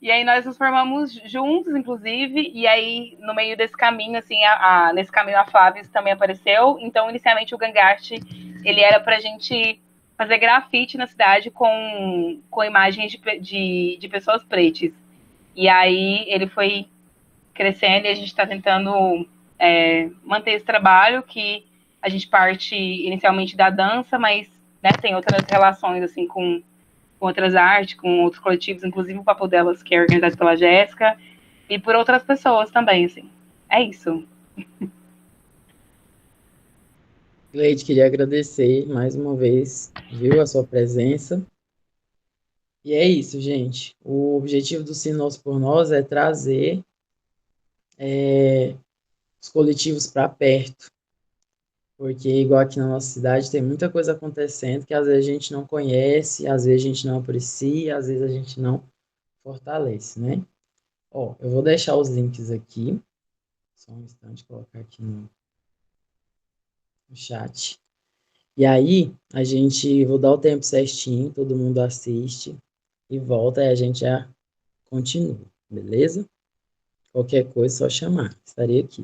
E aí nós nos formamos juntos, inclusive, e aí no meio desse caminho, assim, nesse caminho a Flávia também apareceu. Então, inicialmente o Gangarte, ele era pra gente fazer grafite na cidade com imagens de pessoas pretas. E aí ele foi crescendo e a gente está tentando manter esse trabalho que a gente parte inicialmente da dança, mas né, tem outras relações assim com outras artes, com outros coletivos, inclusive o Papo Delas, que é organizado pela Jéssica, e por outras pessoas também, assim. É isso. Leite, queria agradecer mais uma vez, viu, a sua presença. E é isso, gente. O objetivo do Sinos por Nós é trazer os coletivos para perto, porque igual aqui na nossa cidade tem muita coisa acontecendo que às vezes a gente não conhece, às vezes a gente não aprecia, às vezes a gente não fortalece, né? Ó, eu vou deixar os links aqui, só um instante, colocar aqui no chat. E aí, a gente, vou dar o tempo certinho, todo mundo assiste e volta e a gente já continua, beleza? Qualquer coisa, é só chamar, estarei aqui.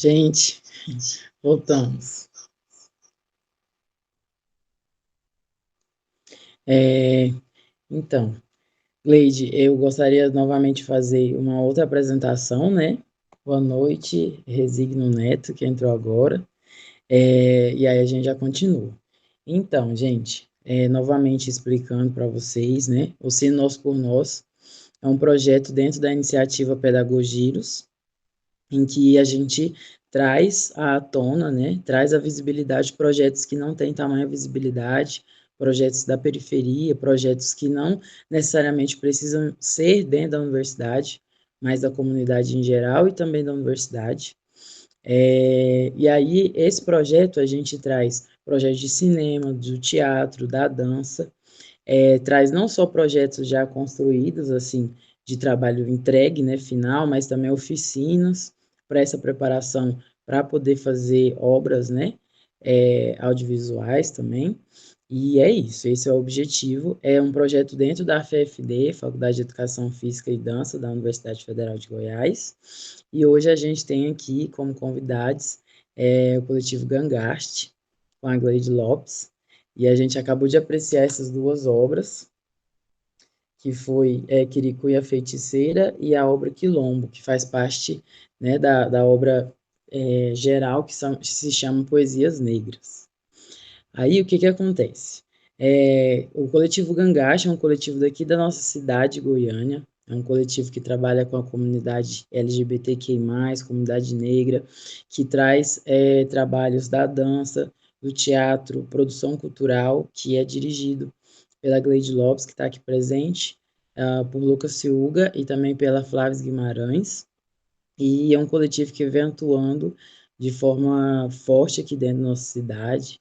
Gente, voltamos. Então, Gleide, eu gostaria novamente de fazer uma outra apresentação, né? Boa noite, Resigno Neto, que entrou agora. E aí a gente já continua. Então, gente, novamente explicando para vocês, né? O Cine Nós por Nós é um projeto dentro da iniciativa Pedagogiros, em que a gente traz à tona, né, traz à visibilidade projetos que não têm tamanha visibilidade, projetos da periferia, projetos que não necessariamente precisam ser dentro da universidade, mas da comunidade em geral e também da universidade. E aí, esse projeto, a gente traz projetos de cinema, do teatro, da dança, traz não só projetos já construídos, assim, de trabalho entregue, né, final, mas também oficinas para essa preparação para poder fazer obras, né, audiovisuais também. E é isso, esse é o objetivo. É um projeto dentro da FFD, Faculdade de Educação Física e Dança da Universidade Federal de Goiás. E hoje a gente tem aqui como convidados o coletivo Gangast, com a Gleide Lopes, e a gente acabou de apreciar essas duas obras, que foi Quirico e a Feiticeira e a obra Quilombo, que faz parte, né, da obra geral que se chama Poesias Negras. Aí o que acontece? O coletivo Gangacha é um coletivo daqui da nossa cidade, Goiânia. É um coletivo que trabalha com a comunidade LGBTQI+, comunidade negra, que traz trabalhos da dança, do teatro, produção cultural, que é dirigido pela Gleide Lopes, que está aqui presente, por Lucas Ciuga e também pela Flávia Guimarães. E é um coletivo que vem atuando de forma forte aqui dentro da nossa cidade,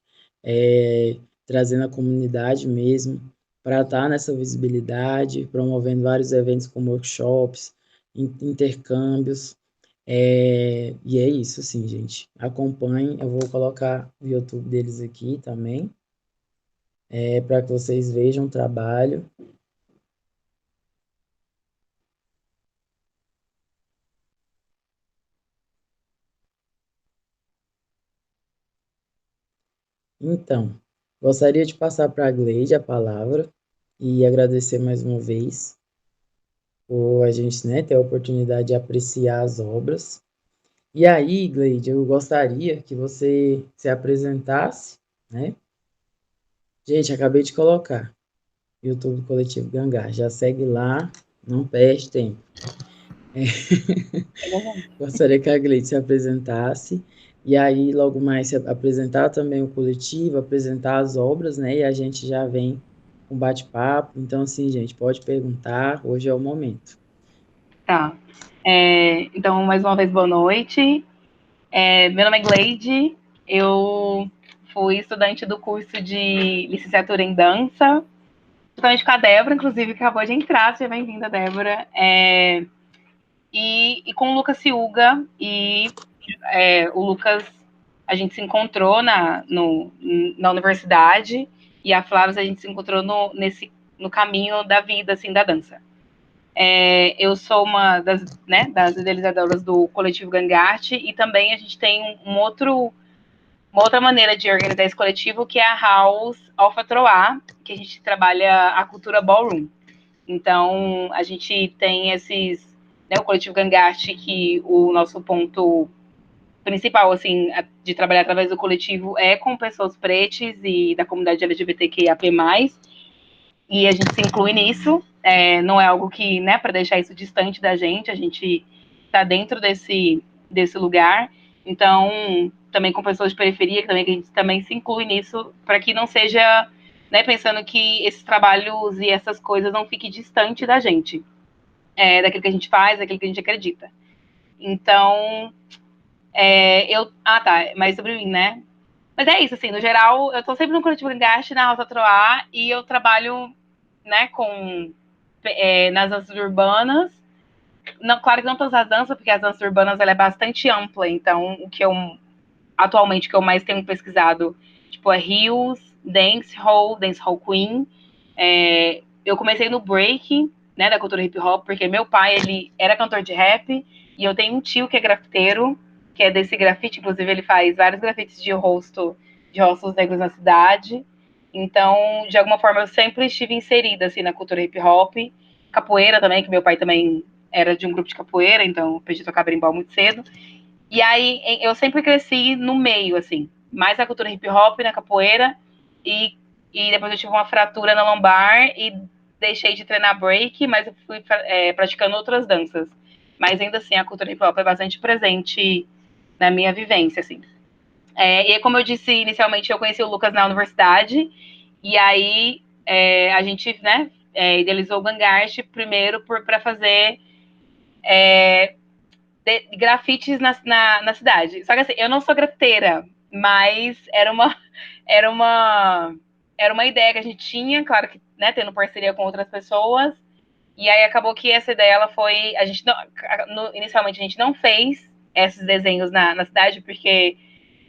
trazendo a comunidade mesmo para estar nessa visibilidade, promovendo vários eventos como workshops, intercâmbios. E é isso, assim, gente. Acompanhem, eu vou colocar o YouTube deles aqui também, para que vocês vejam o trabalho. Então, gostaria de passar para a Gleide a palavra e agradecer mais uma vez por a gente, né, ter a oportunidade de apreciar as obras. E aí, Gleide, eu gostaria que você se apresentasse, né? Gente, acabei de colocar YouTube Coletivo Gangá. Já segue lá, não perde tempo. Gostaria que a Gleide se apresentasse e aí logo mais se apresentar também o coletivo, apresentar as obras, né? E a gente já vem com bate-papo. Então, assim, gente, pode perguntar, hoje é o momento. Tá. Então, mais uma vez, boa noite. Meu nome é Gleide, eu fui estudante do curso de licenciatura em dança, justamente com a Débora, inclusive, que acabou de entrar, seja bem-vinda, Débora. E com o Lucas Ciuga, o Lucas, a gente se encontrou na universidade, e a Flávia, a gente se encontrou no caminho da vida, assim, da dança. Eu sou uma das idealizadoras do coletivo Gangarte, e também a gente tem uma outra maneira de organizar esse coletivo, que é a House Alpha Troá, que a gente trabalha a cultura ballroom. Então, a gente tem o coletivo Gangarte, que o nosso ponto principal, assim, de trabalhar através do coletivo é com pessoas pretas e da comunidade LGBTQIAP+, e a gente se inclui nisso, não é algo que, né, para deixar isso distante da gente, a gente está dentro desse lugar, então, também com pessoas de periferia, que a gente também se inclui nisso, para que não seja, né, pensando que esses trabalhos e essas coisas não fiquem distante da gente, daquilo que a gente faz, daquilo que a gente acredita. Então, mas sobre mim, né? Mas é isso, assim, no geral, eu tô sempre no coletivo Engaste, na Rosa Troá, e eu trabalho, né, nas danças urbanas. Não, claro que não todas as danças, porque as danças urbanas ela é bastante ampla, então atualmente, o que eu mais tenho pesquisado, tipo, é Heels, Dance Hall Queen. Eu comecei no break, né, da cultura hip hop, porque meu pai, ele era cantor de rap, e eu tenho um tio que é grafiteiro, que é desse grafite, inclusive ele faz vários grafites de rostos negros na cidade. Então, de alguma forma, eu sempre estive inserida assim, na cultura hip hop, capoeira também, que meu pai também era de um grupo de capoeira, então eu aprendi a tocar berimbau muito cedo. E aí eu sempre cresci no meio, assim, mais na cultura hip hop, na capoeira, e depois eu tive uma fratura na lombar e deixei de treinar break, mas eu fui praticando outras danças. Mas ainda assim, a cultura hip hop é bastante presente na minha vivência, assim. E aí, como eu disse inicialmente, eu conheci o Lucas na universidade, e aí a gente, né, idealizou o Gangarte primeiro para fazer grafites na cidade. Só que assim, eu não sou grafiteira, mas era uma, era uma ideia que a gente tinha, claro que, né, tendo parceria com outras pessoas, e aí acabou que essa ideia, ela foi, a gente não, inicialmente a gente não fez esses desenhos na cidade, porque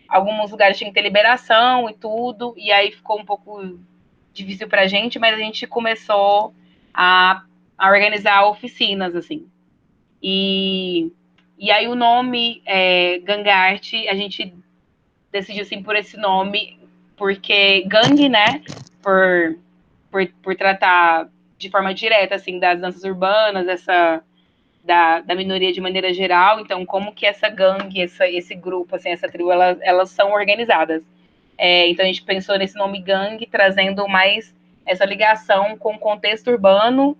alguns lugares tinham que ter liberação e tudo, e aí ficou um pouco difícil pra gente, mas a gente começou a organizar oficinas, assim. E, e aí o nome Gangarte, a gente decidiu assim por esse nome, porque gangue, né, por tratar de forma direta, assim, das danças urbanas, da minoria de maneira geral, então como que essa gangue, esse grupo, assim, essa tribo, elas são organizadas. Então a gente pensou nesse nome gangue, trazendo mais essa ligação com o contexto urbano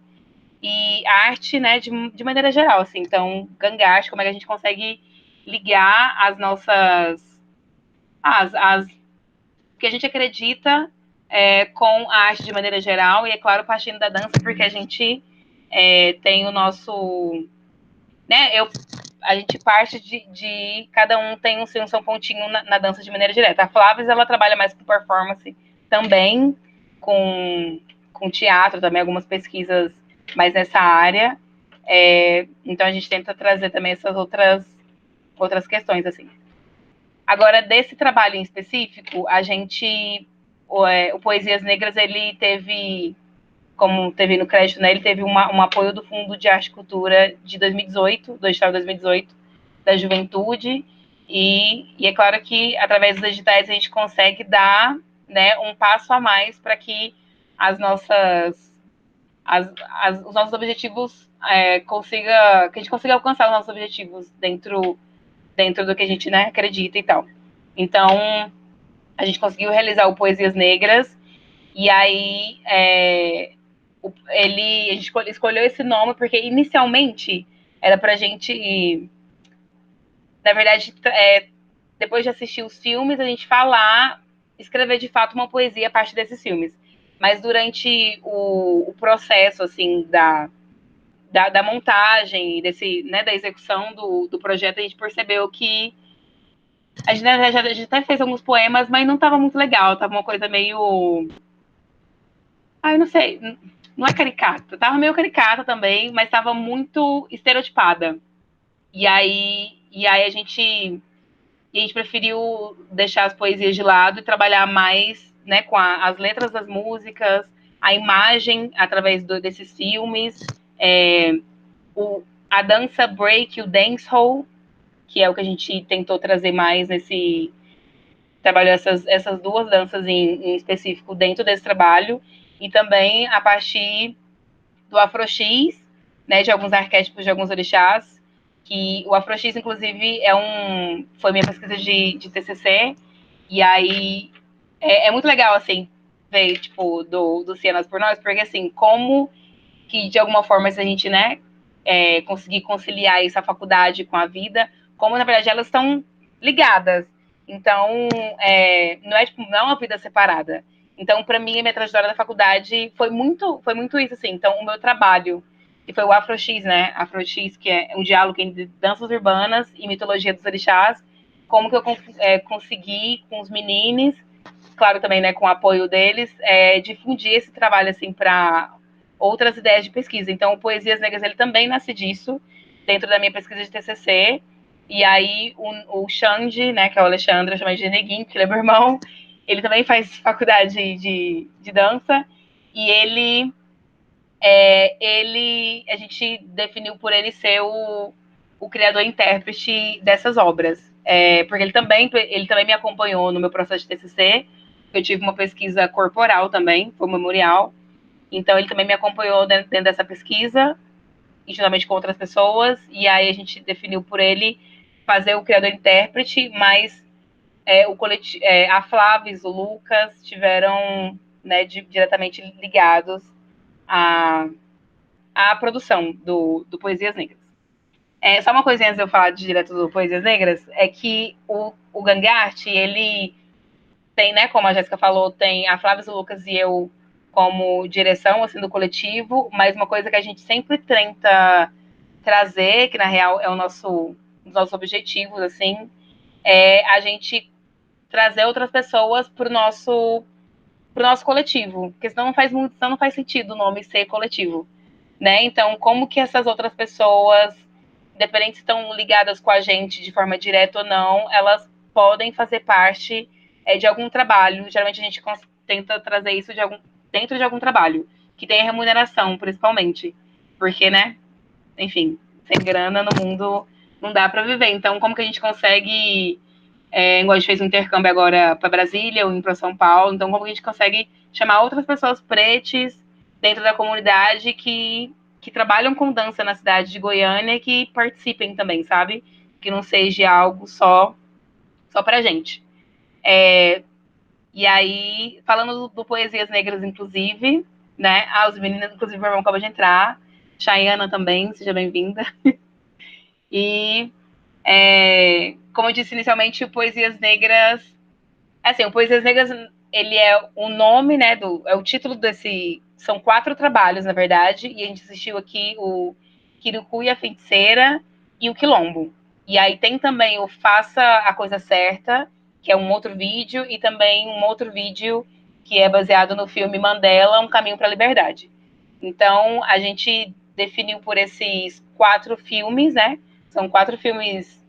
e arte, né, de maneira geral, assim. Então, gangarte, como é que a gente consegue ligar as nossas... As que a gente acredita com a arte de maneira geral, e é claro, partindo da dança, porque a gente tem o nosso... Né, a gente parte de cada um tem um seu pontinho na dança de maneira direta. A Flávia, ela trabalha mais com performance também, com teatro também, algumas pesquisas mais nessa área. Então a gente tenta trazer também essas outras questões, assim. Agora, desse trabalho em específico, a gente, o Poesias Negras, ele teve, como teve no crédito, né, ele teve um apoio do Fundo de Arte e Cultura de 2018, do Estado de 2018, da Juventude, e é claro que, através dos editais, a gente consegue dar, né, um passo a mais para que as nossas os nossos objetivos que a gente consiga alcançar os nossos objetivos dentro do que a gente, né, acredita e tal. Então, a gente conseguiu realizar o Poesias Negras, e aí a gente escolheu esse nome porque inicialmente era pra gente, na verdade, depois de assistir os filmes, a gente falar, escrever de fato uma poesia a partir desses filmes. Mas durante o processo, assim, da montagem, né, da execução do projeto, a gente percebeu que a gente até fez alguns poemas, mas não estava muito legal, estava uma coisa meio... eu não sei, não é caricata, estava meio caricata também, mas estava muito estereotipada. E aí a gente preferiu deixar as poesias de lado e trabalhar mais, né, com as letras das músicas, a imagem através desses filmes, a dança break, o dancehall, que é o que a gente tentou trazer mais nesse trabalho, essas duas danças em específico dentro desse trabalho, e também a partir do Afro-X, né, de alguns arquétipos de alguns orixás, que o Afro-X, inclusive, foi minha pesquisa de TCC, e aí é muito legal, assim, ver, tipo, do Cianas por Nós, porque, assim, como que, de alguma forma, se a gente, né, conseguir conciliar essa faculdade com a vida, como, na verdade, elas estão ligadas. Então, não é uma vida separada. Então, para mim, a minha trajetória da faculdade foi muito isso, assim. Então, o meu trabalho, que foi o Afro-X, né? Afro-X, que é um diálogo entre danças urbanas e mitologia dos orixás, como que eu consegui, com os meninos, claro também, né, com o apoio deles, difundir esse trabalho, assim, para outras ideias de pesquisa. Então, o Poesias Negras, ele também nasce disso, dentro da minha pesquisa de TCC, e aí o Xande, né, que é o Alexandre, eu chamo de Neguinho, que ele é meu irmão, ele também faz faculdade de dança, e a gente definiu por ele ser o criador e intérprete dessas obras. porque ele também me acompanhou no meu processo de TCC. Eu tive uma pesquisa corporal também, foi um memorial. Então, ele também me acompanhou dentro dessa pesquisa, e juntamente com outras pessoas. E aí, a gente definiu por ele fazer o criador-intérprete, mas a Flávia, o Lucas, estiveram, né, diretamente ligados à produção do Poesias Negras. Só uma coisinha antes de eu falar direto do Poesias Negras, é que o Gangart, ele tem, né, como a Jéssica falou, tem a Flávia, o Lucas e eu como direção, assim, do coletivo, mas uma coisa que a gente sempre tenta trazer, que na real é um dos nossos objetivos, assim, é a gente trazer outras pessoas para o nosso coletivo, porque senão não faz sentido o nome ser coletivo, né? Então, como que essas outras pessoas, independente se estão ligadas com a gente de forma direta ou não, elas podem fazer parte de algum trabalho. Geralmente a gente tenta trazer isso dentro de algum trabalho, que tenha remuneração, principalmente. Porque, né? Enfim, sem grana no mundo não dá para viver. Então, como que a gente consegue igual a gente fez um intercâmbio agora para Brasília ou para São Paulo, então como a gente consegue chamar outras pessoas pretas dentro da comunidade que trabalham com dança na cidade de Goiânia e que participem também, sabe? Que não seja algo só pra gente. E aí, falando do Poesias Negras, inclusive, né? Os meninos, inclusive, o meu irmão acaba de entrar. Chayana também, seja bem-vinda. E, como eu disse inicialmente, o Poesias Negras. Assim, o Poesias Negras, ele é o nome, né? É o título desse. São 4 trabalhos, na verdade, e a gente assistiu aqui o Kirucu e a Feiticeira e o Quilombo. E aí tem também o Faça a Coisa Certa, que é um outro vídeo, e também um outro vídeo que é baseado no filme Mandela, Um Caminho para a Liberdade. Então, a gente definiu por esses 4 filmes, né? São 4 filmes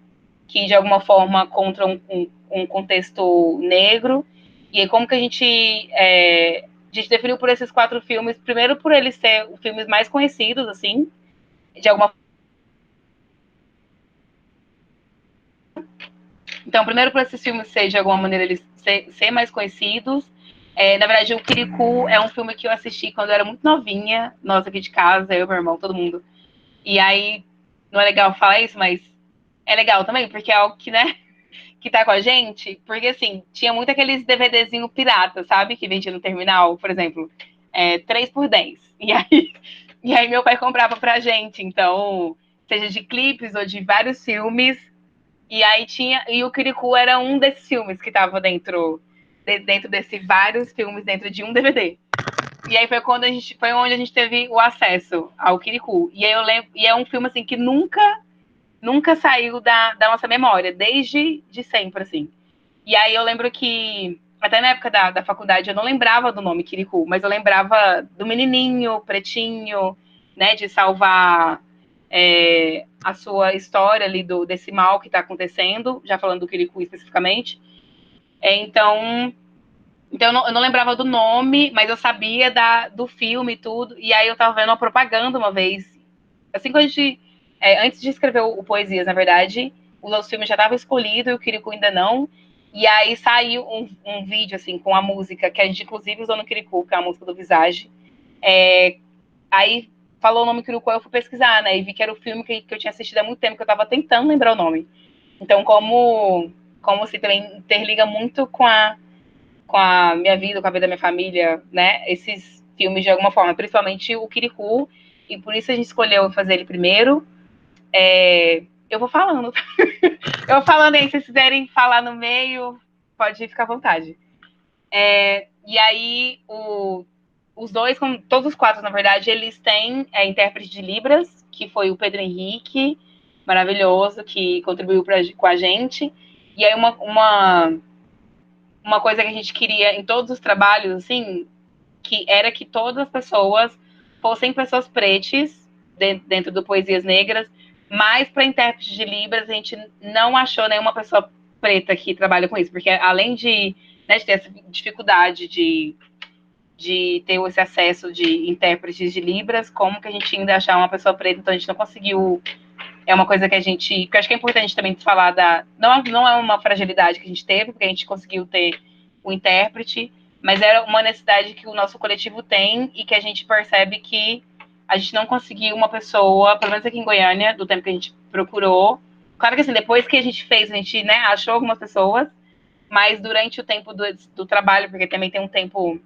que, de alguma forma, contam um contexto negro. E aí, como que a gente definiu por esses 4 filmes? Primeiro, por eles serem os filmes mais conhecidos, assim, de alguma. Então, primeiro, por esses filmes ser, de alguma maneira, eles ser mais conhecidos. Na verdade, o Kirikou é um filme que eu assisti quando eu era muito novinha, nós aqui de casa, eu, meu irmão, todo mundo. E aí, não é legal falar isso, mas é legal também, porque é algo que, né, que tá com a gente, porque assim, tinha muito aqueles DVDzinho pirata, sabe? Que vendia no terminal, por exemplo, 3 por 10. E aí meu pai comprava pra gente, então, seja de clipes ou de vários filmes. E aí tinha. E o Kirikou era um desses filmes que tava dentro desses vários filmes, dentro de um DVD. E aí foi onde a gente teve o acesso ao Kirikou. E aí eu lembro, e é um filme assim que nunca saiu da nossa memória, desde de sempre, assim. E aí eu lembro que, até na época da faculdade, eu não lembrava do nome Kirikou, mas eu lembrava do menininho, pretinho, né, de salvar a sua história ali desse mal que está acontecendo, já falando do Kirikou especificamente. Então eu não lembrava do nome, mas eu sabia do filme e tudo. E aí eu tava vendo uma propaganda uma vez. Assim que a gente. Antes de escrever o Poesias, na verdade, os outros filmes já estavam escolhidos e o Kirikou ainda não. E aí saiu um vídeo, assim, com a música, que a gente inclusive usou no Kirikou, que é a música do Visage. Aí falou o nome Kirikou, eu fui pesquisar, né? E vi que era o filme que eu tinha assistido há muito tempo, que eu tava tentando lembrar o nome. Então, como se também interliga muito com a minha vida, com a vida da minha família, né? Esses filmes de alguma forma, principalmente o Kirikou, e por isso a gente escolheu fazer ele primeiro. Eu vou falando. Eu vou falando aí, se vocês quiserem falar no meio, pode ficar à vontade. E aí, os dois, todos os 4, na verdade, eles têm intérprete de Libras, que foi o Pedro Henrique, maravilhoso, que contribuiu com a gente. E aí, uma coisa que a gente queria em todos os trabalhos, assim, que era que todas as pessoas fossem pessoas pretas dentro do Poesias Negras, mas para intérprete de Libras a gente não achou nenhuma pessoa preta que trabalha com isso, porque além né, de ter essa dificuldade de ter esse acesso de intérpretes de Libras, como que a gente ainda achar uma pessoa preta, então a gente não conseguiu é uma coisa que a gente, que eu acho que é importante também falar não é uma fragilidade que a gente teve, porque a gente conseguiu ter o intérprete, mas era uma necessidade que o nosso coletivo tem e que a gente percebe que a gente não conseguiu uma pessoa, pelo menos aqui em Goiânia, do tempo que a gente procurou. Claro que assim, depois que a gente fez, a gente, né, achou algumas pessoas, mas durante o tempo do trabalho, porque também tem um tempo,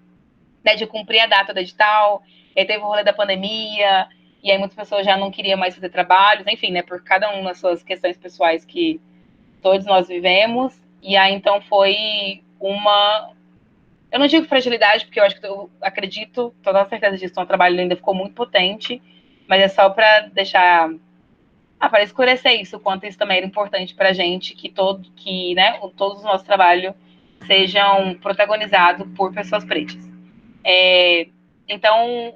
né, de cumprir a data do edital, e aí teve o rolê da pandemia, e aí muitas pessoas já não queriam mais fazer trabalhos, enfim, né, por cada um nas suas questões pessoais que todos nós vivemos, e aí então foi uma... Eu não digo fragilidade, porque eu acho que eu acredito, toda certeza disso, o trabalho ainda ficou muito potente, mas é só para deixar... para escurecer isso, o quanto isso também era importante para a gente, que né, todos os nossos trabalhos sejam protagonizados por pessoas pretas. Então,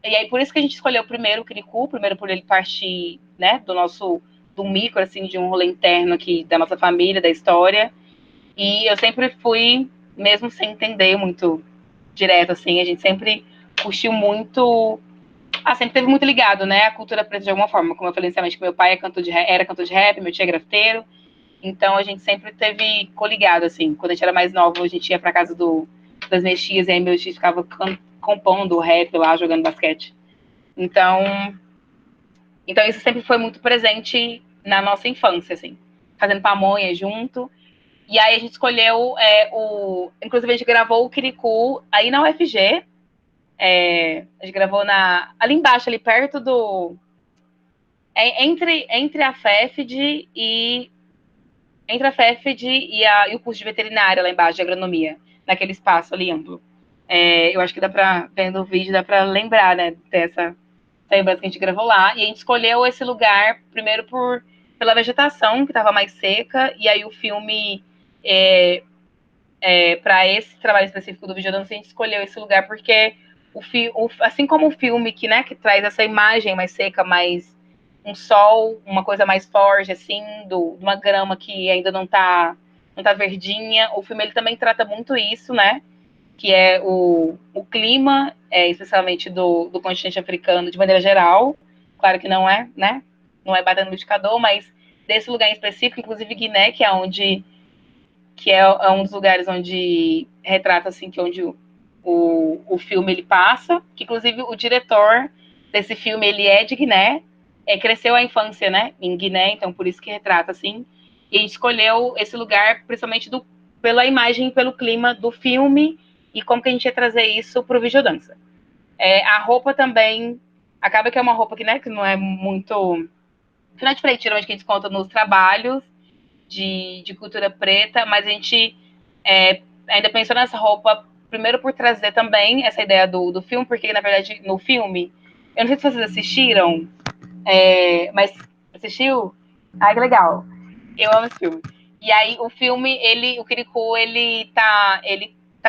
e aí por isso que a gente escolheu primeiro o Kirikou, primeiro por ele partir, né, do micro, assim, de um rolê interno aqui da nossa família, da história. E eu sempre fui, mesmo sem entender muito direto, assim, a gente sempre curtiu muito, sempre teve muito ligado, né, a cultura preta de alguma forma. Como eu falei inicialmente, que meu pai era cantor de rap, meu tio é grafiteiro, então a gente sempre teve coligado, assim. Quando a gente era mais novo, a gente ia pra casa das minhas tias, e aí meus tios ficavam compondo rap lá, jogando basquete. Então isso sempre foi muito presente na nossa infância, assim. Fazendo pamonha junto. E aí a gente escolheu inclusive a gente gravou o Kirikou aí na UFG. A gente gravou ali embaixo, ali perto entre a FEFD e entre a FEFD e o curso de veterinária lá embaixo, de agronomia, naquele espaço ali amplo. Eu acho que dá pra, vendo o vídeo, dá pra lembrar, né, dessa lembrança que a gente gravou lá. E a gente escolheu esse lugar, primeiro pela vegetação, que estava mais seca, e aí o filme, para esse trabalho específico do Vigilância, a gente escolheu esse lugar porque, assim como o filme né, que traz essa imagem mais seca, mais um sol, uma coisa mais forte, assim, de uma grama que ainda não tá verdinha. O filme ele também trata muito isso, né? Que é o clima, especialmente do continente africano, de maneira geral. Claro que não é, né? Não é batendo no indicador, mas desse lugar em específico, inclusive Guiné, que é um dos lugares onde retrata, assim, que é onde o filme ele passa, que inclusive o diretor desse filme, ele é de Guiné, cresceu a infância, né, em Guiné, então por isso que retrata, assim, e a gente escolheu esse lugar, principalmente pela imagem, pelo clima do filme, e como que a gente ia trazer isso pro Videodança. A roupa também, acaba que é uma roupa que, né, que não é muito... Que não é diferente, geralmente, que a gente conta nos trabalhos de cultura preta, mas a gente ainda pensou nessa roupa, primeiro por trazer também essa ideia do filme, porque, na verdade, no filme, eu não sei se vocês assistiram, mas assistiu? Ai, que legal. Eu amo esse filme. E aí, o filme, o Kirikou, ele tá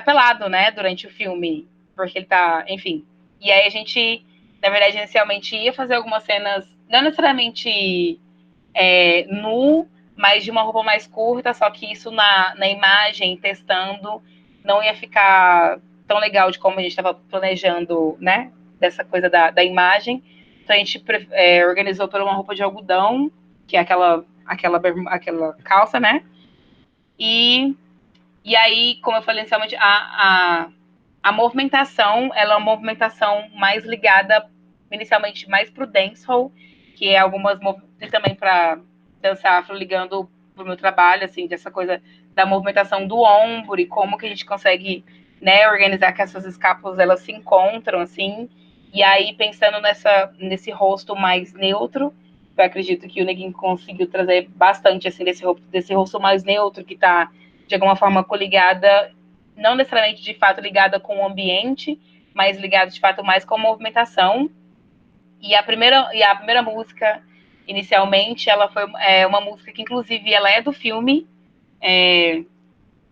pelado, né, durante o filme, porque ele tá, enfim. E aí a gente, na verdade, inicialmente ia fazer algumas cenas, não necessariamente nu, mas de uma roupa mais curta, só que isso na imagem, testando, não ia ficar tão legal de como a gente estava planejando, né? Dessa coisa da imagem. Então a gente organizou por uma roupa de algodão, que é aquela calça, né? E aí, como eu falei inicialmente, a movimentação, ela é uma movimentação mais ligada, inicialmente, mais pro dancehall, que é e também para dançar afro, ligando pro meu trabalho, assim, dessa coisa da movimentação do ombro e como que a gente consegue, né, organizar que essas escápulas, elas se encontram, assim, e aí pensando nesse rosto mais neutro, eu acredito que o Neguinho conseguiu trazer bastante, assim, desse rosto mais neutro, que tá, de alguma forma, coligada, não necessariamente, de fato, ligada com o ambiente, mas ligada, de fato, mais com a movimentação. E a primeira música, inicialmente, ela foi uma música que, inclusive, ela é do filme,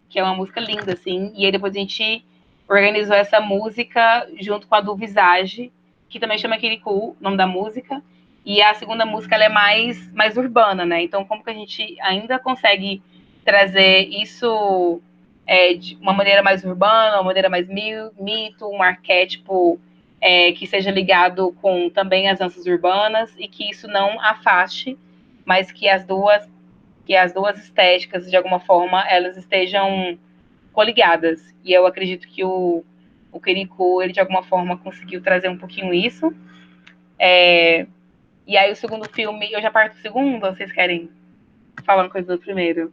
que é uma música linda, assim, e aí depois a gente organizou essa música junto com a do Visage, que também chama Kirikou, o nome da música, e a segunda música, ela é mais urbana, né, então como que a gente ainda consegue trazer isso de uma maneira mais urbana, uma maneira mais mito, um arquétipo que seja ligado com também as danças urbanas e que isso não afaste, mas que as duas estéticas, de alguma forma, elas estejam coligadas. E eu acredito que o Querico, ele de alguma forma conseguiu trazer um pouquinho isso. E aí o segundo filme, eu já parto do segundo, ou vocês querem falar uma coisa do primeiro?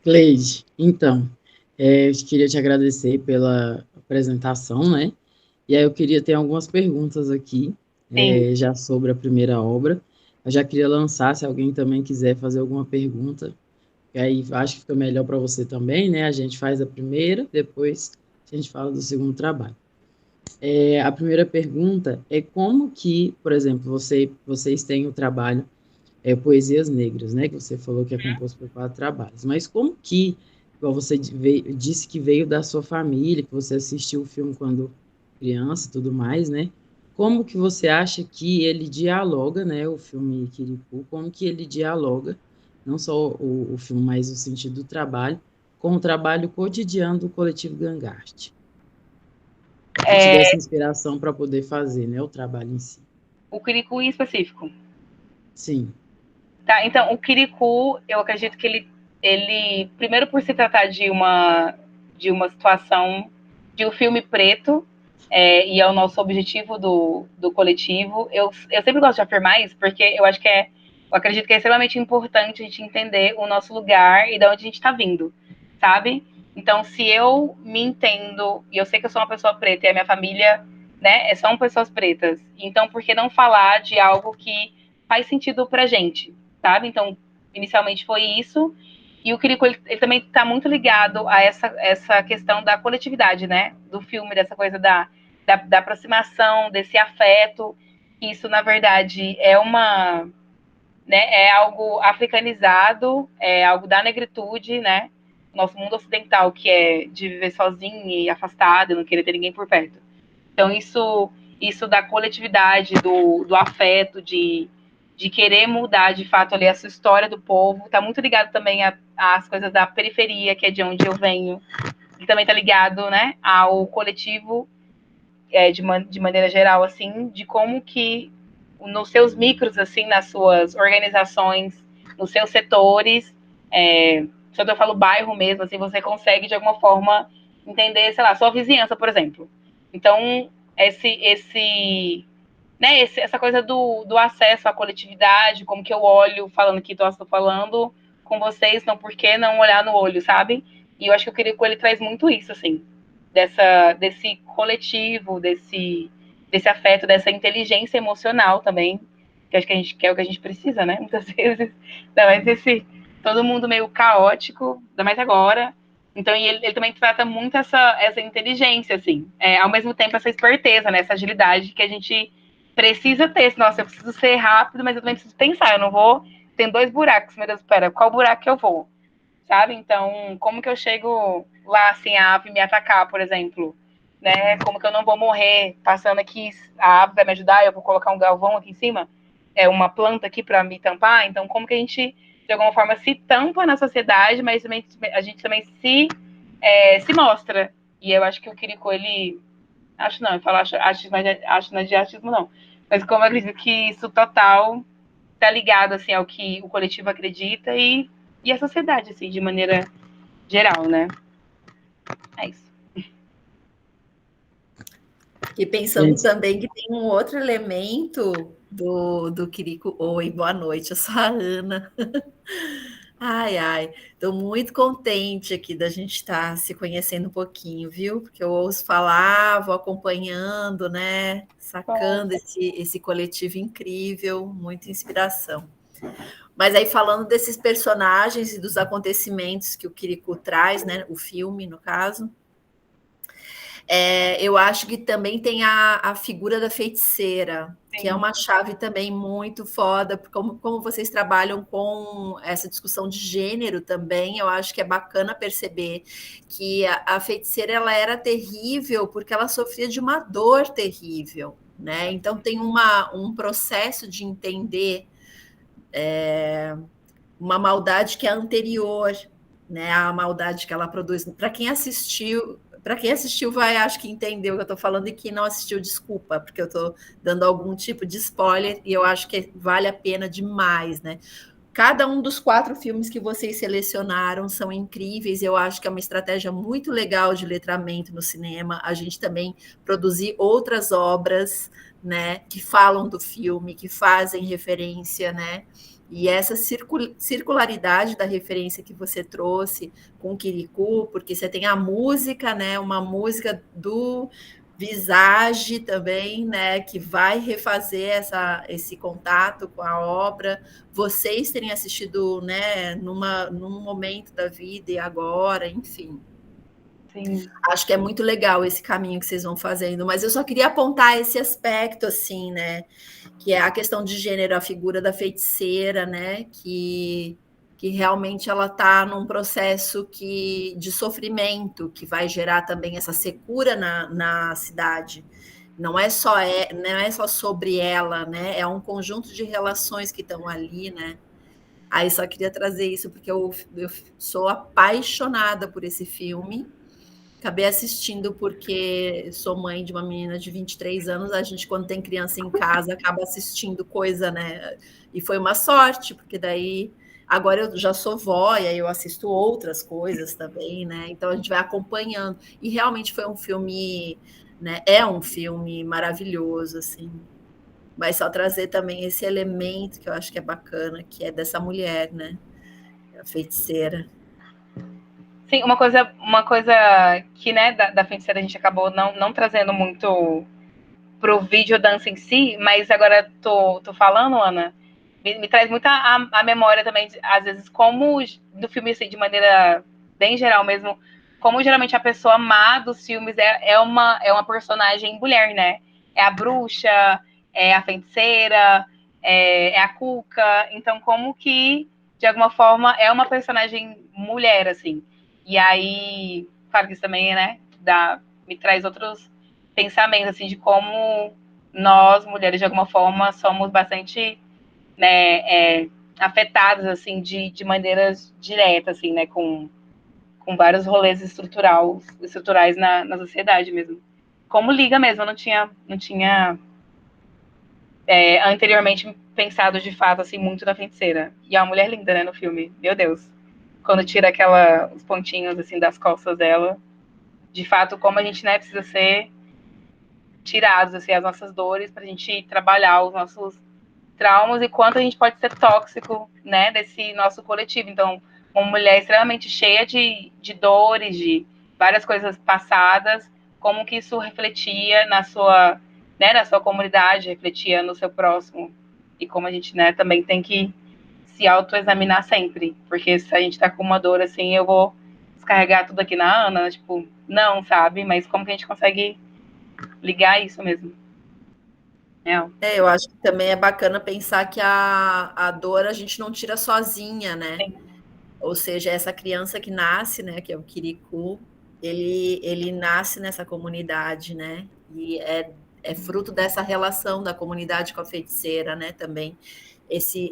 Cleide, então, eu queria te agradecer pela apresentação, né? E aí eu queria ter algumas perguntas aqui, Sim. já sobre a primeira obra. Eu já queria lançar, se alguém também quiser fazer alguma pergunta, e aí acho que fica melhor para você também, né? A gente faz a primeira, depois a gente fala do segundo trabalho. A primeira pergunta é como que, por exemplo, vocês têm o trabalho Poesias Negras, né? Que você falou que é composto por 4 trabalhos. Mas como que, igual você disse que veio da sua família, que você assistiu o filme quando criança e tudo mais, né? Como que você acha que ele dialoga, né? O filme Quiricu, como que ele dialoga, não só o filme, mas o sentido do trabalho, com o trabalho cotidiano do coletivo Gangarte? Que te deu essa inspiração para poder fazer, né? O trabalho em si. O Quiricu em específico. Sim. Tá, então, o Quiricu, eu acredito que ele primeiro por se tratar de uma situação, de um filme preto, e é o nosso objetivo do coletivo. Eu sempre gosto de afirmar isso, porque eu acho que eu acredito que é extremamente importante a gente entender o nosso lugar e de onde a gente está vindo, sabe? Então, se eu me entendo, e eu sei que eu sou uma pessoa preta e a minha família, né, são pessoas pretas, então por que não falar de algo que faz sentido pra gente, sabe? Então, inicialmente foi isso. E o Quirico, ele também está muito ligado a essa questão da coletividade, né? Do filme, dessa coisa da aproximação, desse afeto. Isso, na verdade, né, é algo africanizado, é algo da negritude, né? Nosso mundo ocidental, que é de viver sozinho e afastado, não querer ter ninguém por perto. Então, isso da coletividade, do afeto, de querer mudar de fato ali a sua história do povo, está muito ligado também às coisas da periferia, que é de onde eu venho, e também está ligado, né, ao coletivo, de maneira geral, assim, de como que nos seus micros, assim, nas suas organizações, nos seus setores, quando eu falo bairro mesmo, assim, você consegue de alguma forma entender, sei lá, sua vizinhança, por exemplo. Então, essa coisa do acesso à coletividade, como que eu olho falando que estou falando com vocês, então por que não olhar no olho, sabe? E eu acho que o Quirico, ele traz muito isso, assim, desse coletivo, desse afeto, dessa inteligência emocional também, que acho que é o que a gente precisa, né? Muitas vezes, ainda mais todo mundo meio caótico, ainda mais agora. Então, e ele também trata muito essa inteligência, assim, ao mesmo tempo essa esperteza, né? Essa agilidade que a gente precisa ter. Nossa, eu preciso ser rápido, mas eu também preciso pensar. Eu não vou. Tem 2 buracos, meu Deus, espera, qual buraco que eu vou? Sabe? Então, como que eu chego lá, assim, a ave me atacar, por exemplo? Né? Como que eu não vou morrer passando aqui? A ave vai me ajudar, eu vou colocar um galvão aqui em cima, uma planta aqui para me tampar. Então, como que a gente, de alguma forma, se tampa na sociedade, mas também, a gente também se mostra. E eu acho que o Quirico, ele. Acho não, eu falo acho não é de achismo, não. Mas como eu acredito que isso total tá ligado, assim, ao que o coletivo acredita e a sociedade, assim, de maneira geral, né? É isso. E pensando também que tem um outro elemento do Quirico. Oi, boa noite, eu sou a Ana. Ai, ai, estou muito contente aqui da gente estar se conhecendo um pouquinho, viu? Porque eu ouço falar, vou acompanhando, né? Sacando esse coletivo incrível, muita inspiração. Mas aí falando desses personagens e dos acontecimentos que o Quirico traz, né? O filme, no caso. Eu acho que também tem a figura da feiticeira, Sim. que é uma chave também muito foda, como vocês trabalham com essa discussão de gênero também, eu acho que é bacana perceber que a feiticeira ela era terrível porque ela sofria de uma dor terrível, né? Então tem um processo de entender uma maldade que é anterior, né, à maldade que ela produz. Para quem assistiu, para quem assistiu vai, acho que entendeu o que eu estou falando, e quem não assistiu, desculpa, porque eu estou dando algum tipo de spoiler, e eu acho que vale a pena demais, né? Cada um dos 4 filmes que vocês selecionaram são incríveis. Eu acho que é uma estratégia muito legal de letramento no cinema. A gente também produzir outras obras, né, que falam do filme, que fazem referência, né? E essa circularidade da referência que você trouxe com o Quiricu, porque você tem a música, né? Uma música do Visage também, né? Que vai refazer esse contato com a obra, vocês terem assistido, né, num momento da vida e agora, enfim. Sim. Acho que é muito legal esse caminho que vocês vão fazendo, mas eu só queria apontar esse aspecto, assim, né, que é a questão de gênero, a figura da feiticeira, né, que realmente ela está num processo de sofrimento, que vai gerar também essa secura na cidade. Não é só sobre ela, né? É um conjunto de relações que estão ali, né? Aí só queria trazer isso porque eu sou apaixonada por esse filme. Acabei assistindo porque sou mãe de uma menina de 23 anos. A gente, quando tem criança em casa, acaba assistindo coisa, né? E foi uma sorte, porque daí agora eu já sou vó e aí eu assisto outras coisas também, né? Então a gente vai acompanhando. E realmente foi um filme, né? É um filme maravilhoso, assim. Mas só trazer também esse elemento que eu acho que é bacana, que é dessa mulher, né? A feiticeira. Sim, uma coisa que, né, da feiticeira a gente acabou não trazendo muito pro vídeo dança em si, mas agora tô falando, Ana, me traz muita a memória também, às vezes, como do filme, assim, de maneira bem geral mesmo, como geralmente a pessoa má dos filmes é uma personagem mulher, né? É a bruxa, é a feiticeira, é a Cuca. Então, como que, de alguma forma, é uma personagem mulher, assim. E aí, claro que isso também, né, me traz outros pensamentos, assim, de como nós, mulheres, de alguma forma, somos bastante, né, afetadas, assim, de maneiras diretas, assim, né, com vários rolês estruturais na sociedade mesmo. Como liga mesmo, eu não tinha anteriormente pensado, de fato, assim, muito na feiticeira. E é uma mulher linda, né, no filme, meu Deus. Quando tira os pontinhos, assim, das costas dela, de fato, como a gente, né, precisa ser tirados, assim, as nossas dores pra gente trabalhar os nossos traumas e quanto a gente pode ser tóxico, né, desse nosso coletivo. Então, uma mulher extremamente cheia de dores, de várias coisas passadas, como que isso refletia na sua comunidade, refletia no seu próximo. E como a gente, né, também tem que se autoexaminar sempre, porque se a gente tá com uma dor assim, eu vou descarregar tudo aqui na Ana, tipo, não, sabe? Mas como que a gente consegue ligar isso mesmo? Eu acho que também é bacana pensar que a dor a gente não tira sozinha, né? Sim. Ou seja, essa criança que nasce, né, que é o Quiricu, ele nasce nessa comunidade, né? E é fruto dessa relação da comunidade com a feiticeira, né? Também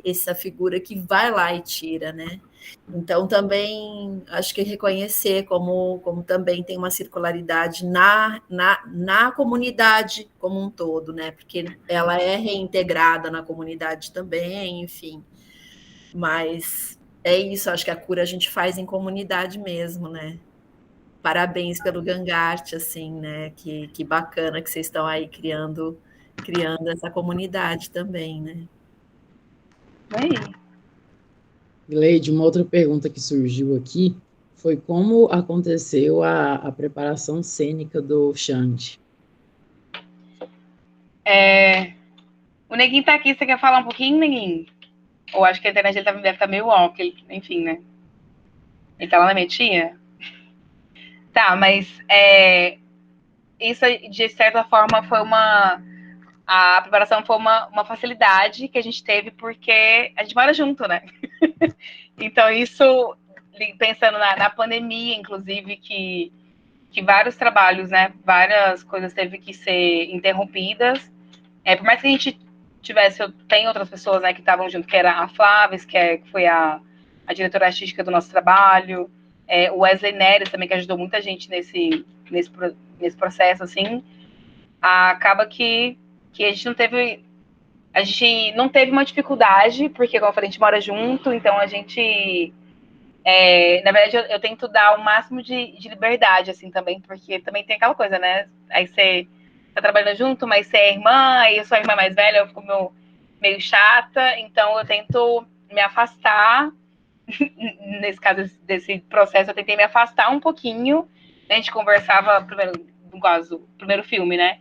essa figura que vai lá e tira, né? Então, também acho que reconhecer como também tem uma circularidade na comunidade como um todo, né? Porque ela é reintegrada na comunidade também, enfim. Mas é isso, acho que a cura a gente faz em comunidade mesmo, né? Parabéns pelo Gangarte, assim, né? Que bacana que vocês estão aí criando essa comunidade também, né? Aí. Gleide, uma outra pergunta que surgiu aqui foi como aconteceu a preparação cênica do Xande. O Neguinho tá aqui, você quer falar um pouquinho, Neguinho? Ou acho que a internet dele deve estar meio ok, enfim, né? Ele tá lá na minha tia? Tá, mas isso, de certa forma, foi uma. A preparação foi uma facilidade que a gente teve porque a gente mora junto, né? Então, isso, pensando na pandemia, inclusive, que vários trabalhos, né? Várias coisas teve que ser interrompidas. Por mais que a gente tem outras pessoas, né, que estavam junto, que era a Flávia, que foi a diretora artística do nosso trabalho, o Wesley Neres também, que ajudou muita gente nesse processo, assim, acaba que a gente não teve uma dificuldade, porque, como eu falei, a gente mora junto, então a gente, na verdade, eu tento dar o máximo de liberdade, assim, também, porque também tem aquela coisa, né? Aí você tá trabalhando junto, mas você é irmã, aí eu sou a irmã mais velha, eu fico meio chata, então eu tento me afastar. Nesse caso desse processo, eu tentei me afastar um pouquinho. A gente conversava, no caso, o primeiro filme, né?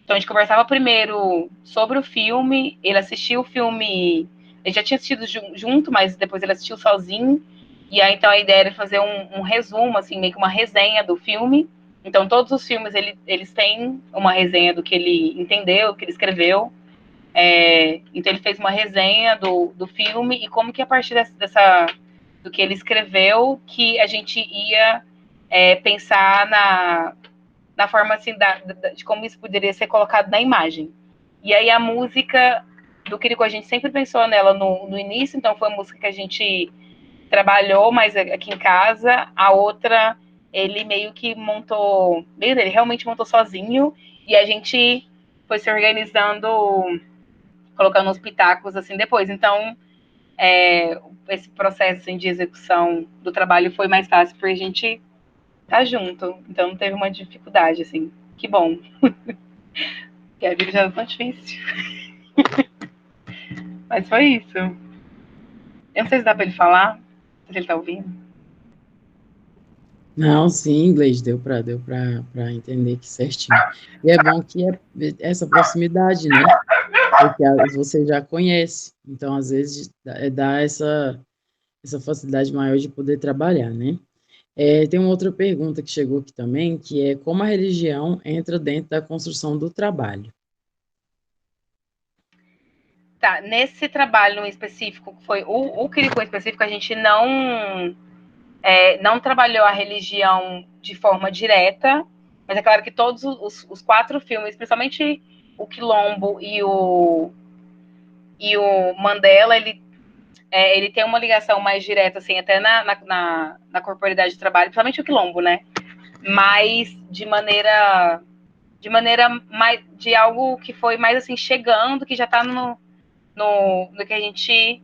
Então a gente conversava primeiro sobre o filme, ele assistiu o filme, ele já tinha assistido junto, mas depois ele assistiu sozinho. E aí então a ideia era fazer um resumo, assim, meio que uma resenha do filme. Então todos os filmes eles têm uma resenha do que ele entendeu, do que ele escreveu. Então ele fez uma resenha do filme e como que a partir do que ele escreveu que a gente ia pensar na forma assim de como isso poderia ser colocado na imagem. E aí a música do Quirico, a gente sempre pensou nela no início, então foi uma música que a gente trabalhou mais aqui em casa. A outra, ele meio que montou, ele realmente montou sozinho, e a gente foi se organizando, colocando uns pitacos assim depois. Então, esse processo assim, de execução do trabalho foi mais fácil porque a gente tá junto. Então não teve uma dificuldade, assim. Que bom. Porque a vida já tá tão difícil. Mas foi isso. Eu não sei se dá pra ele falar, se ele tá ouvindo. Não, sim, inglês, deu para entender que certinho. E é bom que é essa proximidade, né? Porque você já conhece, então às vezes dá essa facilidade maior de poder trabalhar, né? Tem uma outra pergunta que chegou aqui também, que é como a religião entra dentro da construção do trabalho. Tá, nesse trabalho em específico, que foi o Quirico em específico, a gente não trabalhou a religião de forma direta, mas é claro que todos os 4 filmes, principalmente o Quilombo e o Mandela, ele tem uma ligação mais direta, assim, até na corporidade de trabalho, principalmente o Quilombo, né? Mas de maneira mais, de algo que foi mais assim, chegando, que já está no que a gente,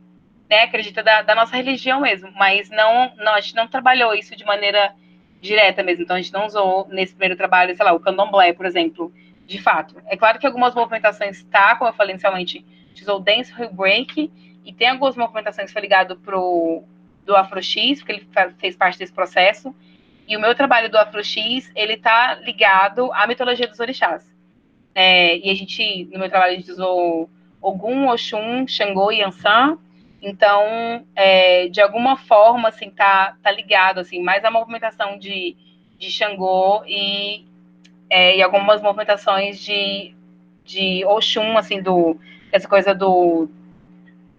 né, acredita da nossa religião mesmo, mas não, a gente não trabalhou isso de maneira direta mesmo, então a gente não usou nesse primeiro trabalho, sei lá, o candomblé, por exemplo, de fato. É claro que algumas movimentações tá, como eu falei inicialmente, a gente usou o Dance Hill Break, e tem algumas movimentações que foi ligado do Afro X, porque ele fez parte desse processo, e o meu trabalho do Afro X, ele tá ligado à mitologia dos orixás. E a gente, no meu trabalho, a gente usou Ogum, Oxum, Xangô e Ansan. Então, de alguma forma, assim, tá ligado, assim, mais a movimentação de Xangô e algumas movimentações de Oxum, assim, essa coisa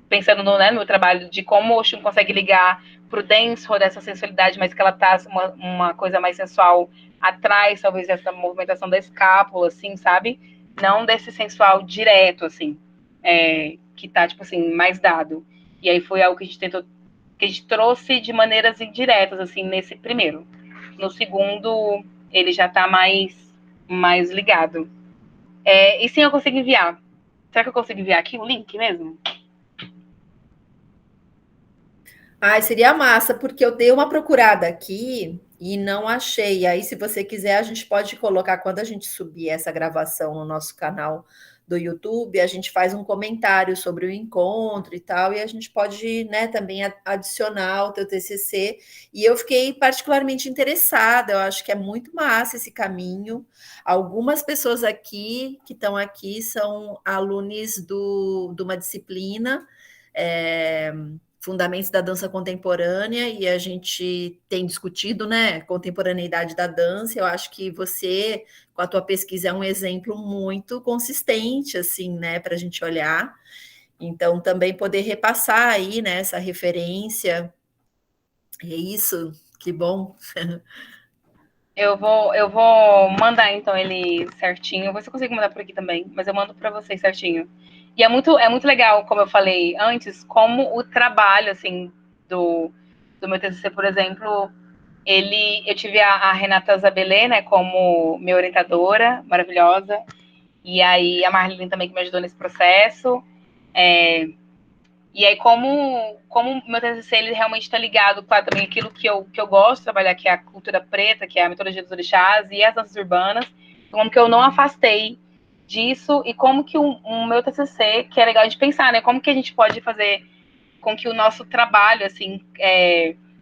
pensando no meu trabalho, de como o Oxum consegue ligar pro dancehall dessa sensualidade, mas que ela tá uma coisa mais sensual atrás, talvez, dessa movimentação da escápula, assim, sabe? Não desse sensual direto, assim, que tá, tipo assim, mais dado. E aí foi algo que a gente tentou, que a gente trouxe de maneiras indiretas, assim, nesse primeiro. No segundo, ele já tá mais ligado. E sim, eu consigo enviar. Será que eu consigo enviar aqui o link mesmo? Ai, seria massa, porque eu dei uma procurada aqui e não achei. Aí, se você quiser, a gente pode colocar quando a gente subir essa gravação no nosso canal do YouTube, a gente faz um comentário sobre o encontro e tal, e a gente pode, né, também adicionar o teu TCC. E eu fiquei particularmente interessada, eu acho que é muito massa esse caminho. Algumas pessoas aqui que estão aqui são alunos de uma disciplina. É, Fundamentos da Dança Contemporânea, e a gente tem discutido, né, contemporaneidade da dança. Eu acho que você, com a tua pesquisa, é um exemplo muito consistente, assim, né, para a gente olhar. Então, também poder repassar aí, né, essa referência. É isso, que bom. Eu vou mandar então ele certinho. Você consegue mandar por aqui também, mas eu mando para vocês certinho. E é muito legal, como eu falei antes, como o trabalho assim do meu TCC, por exemplo, eu tive a Renata Zabelê, né, como minha orientadora, maravilhosa, e aí a Marlene também que me ajudou nesse processo. E aí, como o meu TCC ele realmente está ligado, claro, também aquilo que eu gosto de trabalhar, que é a cultura preta, que é a mitologia dos orixás e as danças urbanas, como que eu não afastei disso e como que o meu TCC, que é legal de pensar, né, como que a gente pode fazer com que o nosso trabalho, assim,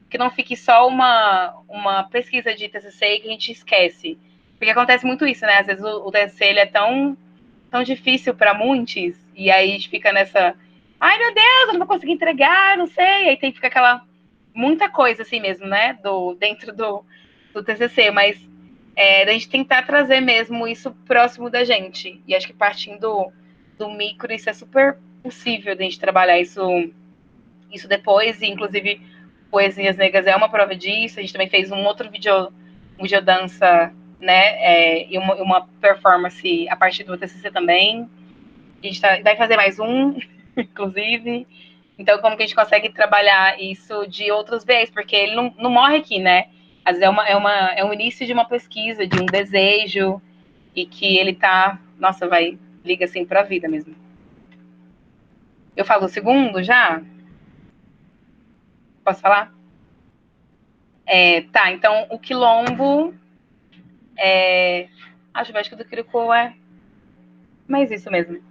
que não fique só uma pesquisa de TCC e que a gente esquece. Porque acontece muito isso, né, às vezes o TCC ele é tão difícil para muitos, e aí a gente fica nessa, ai meu Deus, eu não vou conseguir entregar, não sei, aí tem que ficar aquela, muita coisa assim mesmo, né, dentro do TCC, mas da gente tentar trazer mesmo isso próximo da gente, e acho que partindo do micro, isso é super possível de a gente trabalhar isso depois, e inclusive Poesias Negras é uma prova disso, a gente também fez um outro videodança, né, e uma performance a partir do TCC também. A gente vai fazer mais um, inclusive. Então, como que a gente consegue trabalhar isso de outros viés? Porque ele não morre aqui, né? Às vezes é um início de uma pesquisa, de um desejo, e que ele tá, nossa, liga assim para a vida mesmo. Eu falo o segundo já? Posso falar? Tá, então o quilombo acho que do Quirico mas isso mesmo.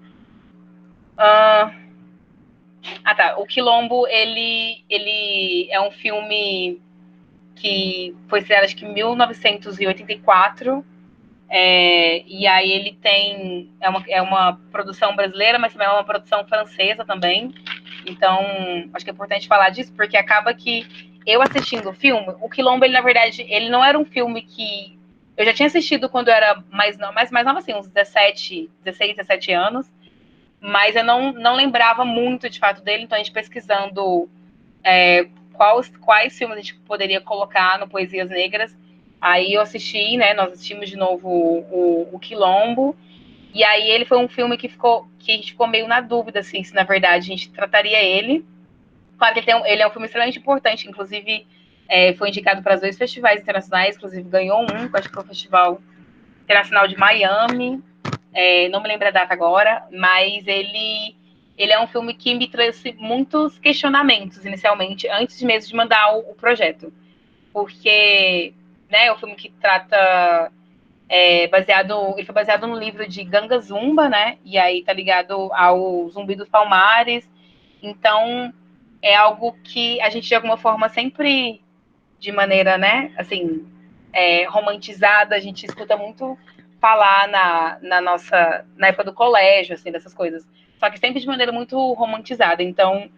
Tá. O Quilombo, ele é um filme que foi estreado, acho que em 1984. E aí ele tem... É uma produção brasileira, mas também é uma produção francesa também. Então, acho que é importante falar disso, porque acaba que eu assistindo o filme, o Quilombo, ele, na verdade, ele não era um filme que... Eu já tinha assistido quando eu era mais nova, assim, uns 16, 17 anos, mas eu não lembrava muito, de fato, dele. Então, a gente pesquisando quais filmes a gente poderia colocar no Poesias Negras, aí eu assisti, né, nós assistimos de novo o Quilombo, e aí ele foi um filme que a gente ficou meio na dúvida, assim, se na verdade a gente trataria ele. Claro que ele é um filme extremamente importante, inclusive foi indicado para 2 festivais internacionais, inclusive ganhou um, que acho que foi o Festival Internacional de Miami, não me lembro a data agora, mas ele é um filme que me trouxe muitos questionamentos inicialmente, antes mesmo de mandar o projeto. Porque, né, é um filme que trata ele foi baseado no livro de Ganga Zumba, né? E aí tá ligado ao Zumbi dos Palmares. Então, é algo que a gente, de alguma forma, sempre, de maneira, né, assim, romantizada, a gente escuta muito falar na época do colégio, assim, dessas coisas. Só que sempre de maneira muito romantizada. Então,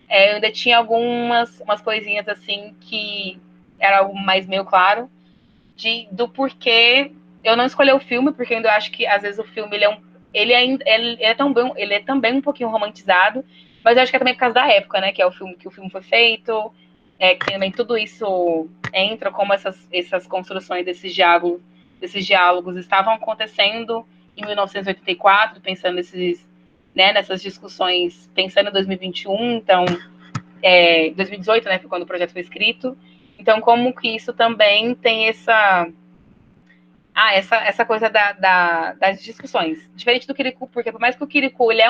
eu ainda tinha umas coisinhas, assim, que era algo mais meio claro, do porquê eu não escolhi o filme, porque eu ainda acho que, às vezes, o filme, ele é também um pouquinho romantizado, mas eu acho que é também por causa da época, né, que é o filme que o filme foi feito, que também tudo isso entra, como essas construções desses diálogos estavam acontecendo em 1984, pensando nessas discussões, pensando em 2021, então, 2018, né, foi quando o projeto foi escrito. Então, como que isso também tem essa coisa das discussões. Diferente do Kirikou, porque por mais que o Kirikou ele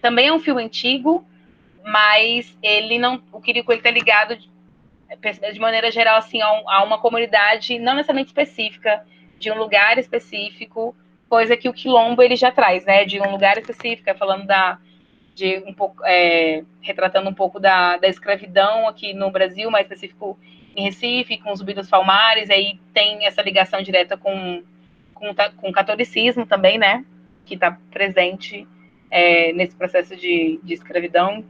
também é um filme antigo, mas o Kirikou ele tá ligado de maneira geral assim a uma comunidade não necessariamente específica, de um lugar específico, coisa que o Quilombo ele já traz, né? De um lugar específico, falando de um pouco, retratando um pouco da escravidão aqui no Brasil, mais específico em Recife, com os Zumbi dos Palmares, aí tem essa ligação direta com o catolicismo também, né, que está presente nesse processo de escravidão.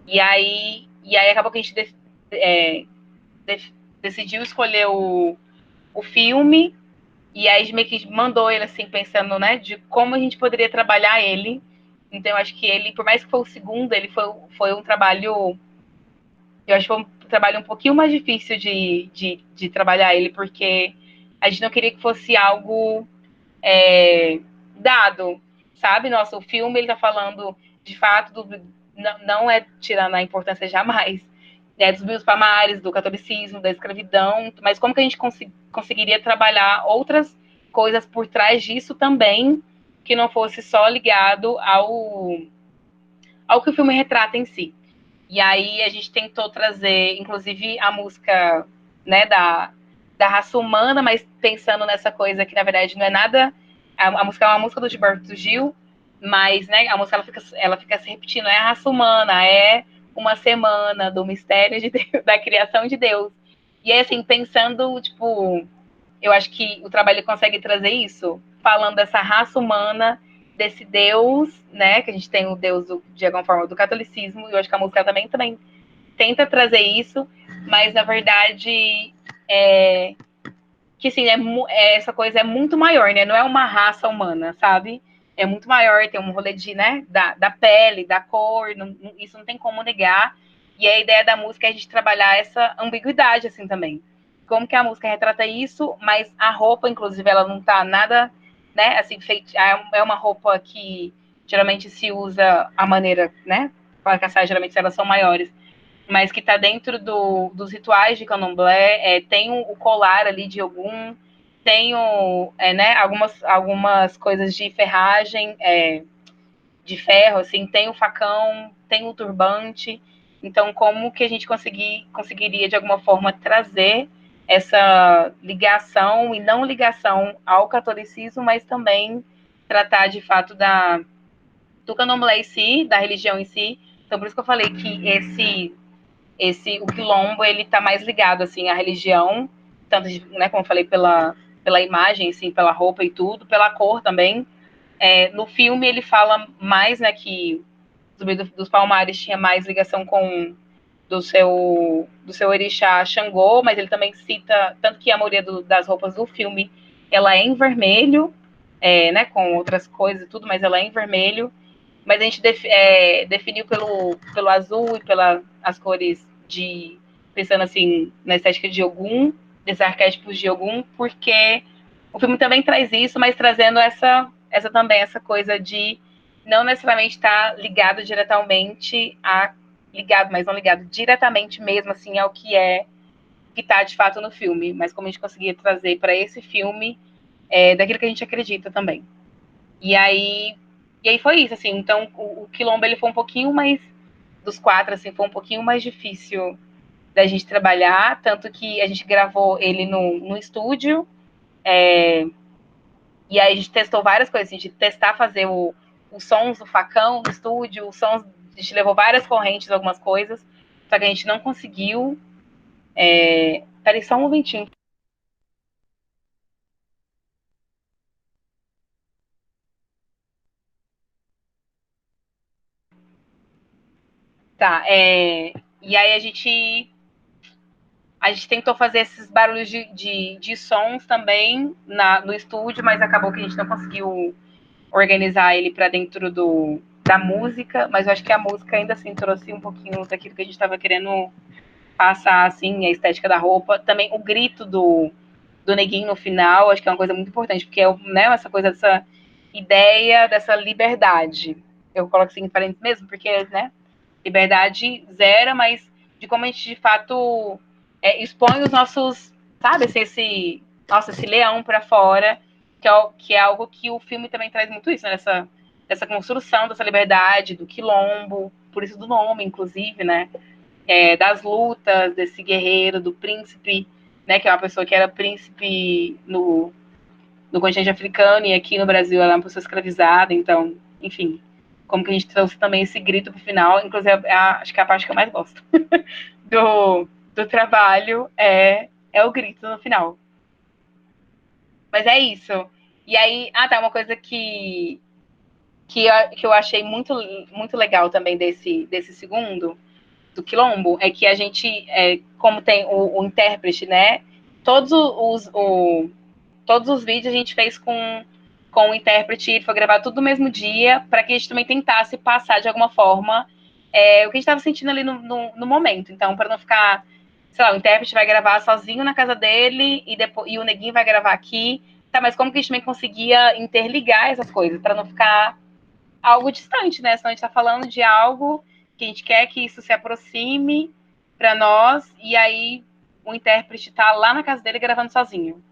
E aí acabou que a gente decidiu escolher o filme, e aí a gente meio que mandou ele, assim, pensando, né, de como a gente poderia trabalhar ele. Então, eu acho que ele, por mais que foi o segundo, ele foi um trabalho... Eu acho que foi um trabalho um pouquinho mais difícil de trabalhar ele, porque a gente não queria que fosse algo dado, sabe? Nossa, o filme, ele tá falando, de fato, não é tirando a importância jamais, né, dos Zumbi dos Palmares, do catolicismo, da escravidão, mas como que a gente conseguiria trabalhar outras coisas por trás disso também, que não fosse só ligado ao que o filme retrata em si. E aí a gente tentou trazer, inclusive, a música, né, da raça humana, mas pensando nessa coisa que, na verdade, não é nada... A música é uma música do Gilberto Gil, mas, né, a música ela fica se repetindo, é a raça humana, é uma semana do mistério de Deus, da criação de Deus. E aí, assim, pensando, tipo, eu acho que o trabalho consegue trazer isso, falando dessa raça humana, desse Deus, né, que a gente tem o Deus, de alguma forma, do catolicismo, e eu acho que a música também tenta trazer isso, mas, na verdade, que, assim, essa coisa é muito maior, né, não é uma raça humana, sabe? É muito maior, tem um rolê de, né, da pele, da cor, isso não tem como negar, e a ideia da música é a gente trabalhar essa ambiguidade, assim, também. Como que a música retrata isso, mas a roupa, inclusive, ela não tá nada, né, assim, feita, é uma roupa que geralmente se usa a maneira, né, para caçar, geralmente elas são maiores, mas que tá dentro dos rituais de candomblé, tem o colar ali de Ogum, tem né, algumas coisas de ferragem, de ferro, assim, tem o facão, tem o turbante. Então, como que a gente conseguiria, de alguma forma, trazer essa ligação, e não ligação ao catolicismo, mas também tratar, de fato, do candomblé em si, da religião em si. Então, por isso que eu falei que o quilombo, ele tá mais ligado, assim, à religião, tanto, né, como eu falei, pela imagem, assim, pela roupa e tudo, pela cor também. No filme, ele fala mais, né, que o Zumbi dos Palmares tinha mais ligação com do seu orixá Xangô, mas ele também cita, tanto que a maioria das roupas do filme, ela é em vermelho, né, com outras coisas e tudo, mas ela é em vermelho, mas a gente definiu pelo azul e pelas cores pensando assim, na estética de Ogum, desses arquétipos de Ogum, porque o filme também traz isso, mas trazendo essa coisa de não necessariamente estar ligado diretamente ligado, mas não ligado diretamente mesmo, assim, ao que está de fato no filme, mas como a gente conseguia trazer para esse filme daquilo que a gente acredita também. E aí foi isso, assim. Então, o Quilombo, ele foi um pouquinho mais, dos quatro, assim, foi um pouquinho mais difícil da gente trabalhar, tanto que a gente gravou ele no estúdio, e aí a gente testou várias coisas, assim, de testar fazer os sons do facão no estúdio, os sons, a gente levou várias correntes, algumas coisas, só que a gente não conseguiu. Peraí, só um momentinho. Tá, e aí a gente tentou fazer esses barulhos de sons também no estúdio, mas acabou que a gente não conseguiu organizar ele para dentro da música, mas eu acho que a música ainda assim trouxe um pouquinho daquilo que a gente estava querendo passar, assim, a estética da roupa. Também o grito do neguinho no final, acho que é uma coisa muito importante, porque né, essa coisa dessa ideia, dessa liberdade. Eu coloco assim em parênteses mesmo, porque, né, liberdade zero, mas de como a gente, de fato, expõe os nossos, sabe, assim, esse leão para fora, que é algo que o filme também traz muito isso, né, essa construção dessa liberdade, do quilombo, por isso do nome, inclusive, né, das lutas, desse guerreiro, do príncipe, né, que é uma pessoa que era príncipe no continente africano, e aqui no Brasil ela é uma pessoa escravizada, então, enfim, como que a gente trouxe também esse grito pro final, inclusive acho que é a parte que eu mais gosto do trabalho é o grito no final. Mas é isso. E aí, tá, uma coisa que eu achei muito, muito legal também desse segundo, do Quilombo, é que a gente, como tem o intérprete, né, todos os vídeos a gente fez com o intérprete, foi gravado tudo no mesmo dia, para que a gente também tentasse passar de alguma forma o que a gente estava sentindo ali no momento. Então, para não ficar, sei lá, o intérprete vai gravar sozinho na casa dele e o neguinho vai gravar aqui, tá? Mas como que a gente também conseguia interligar essas coisas, para não ficar algo distante, né? Senão a gente está falando de algo que a gente quer que isso se aproxime, para nós, e aí o intérprete tá lá na casa dele gravando sozinho.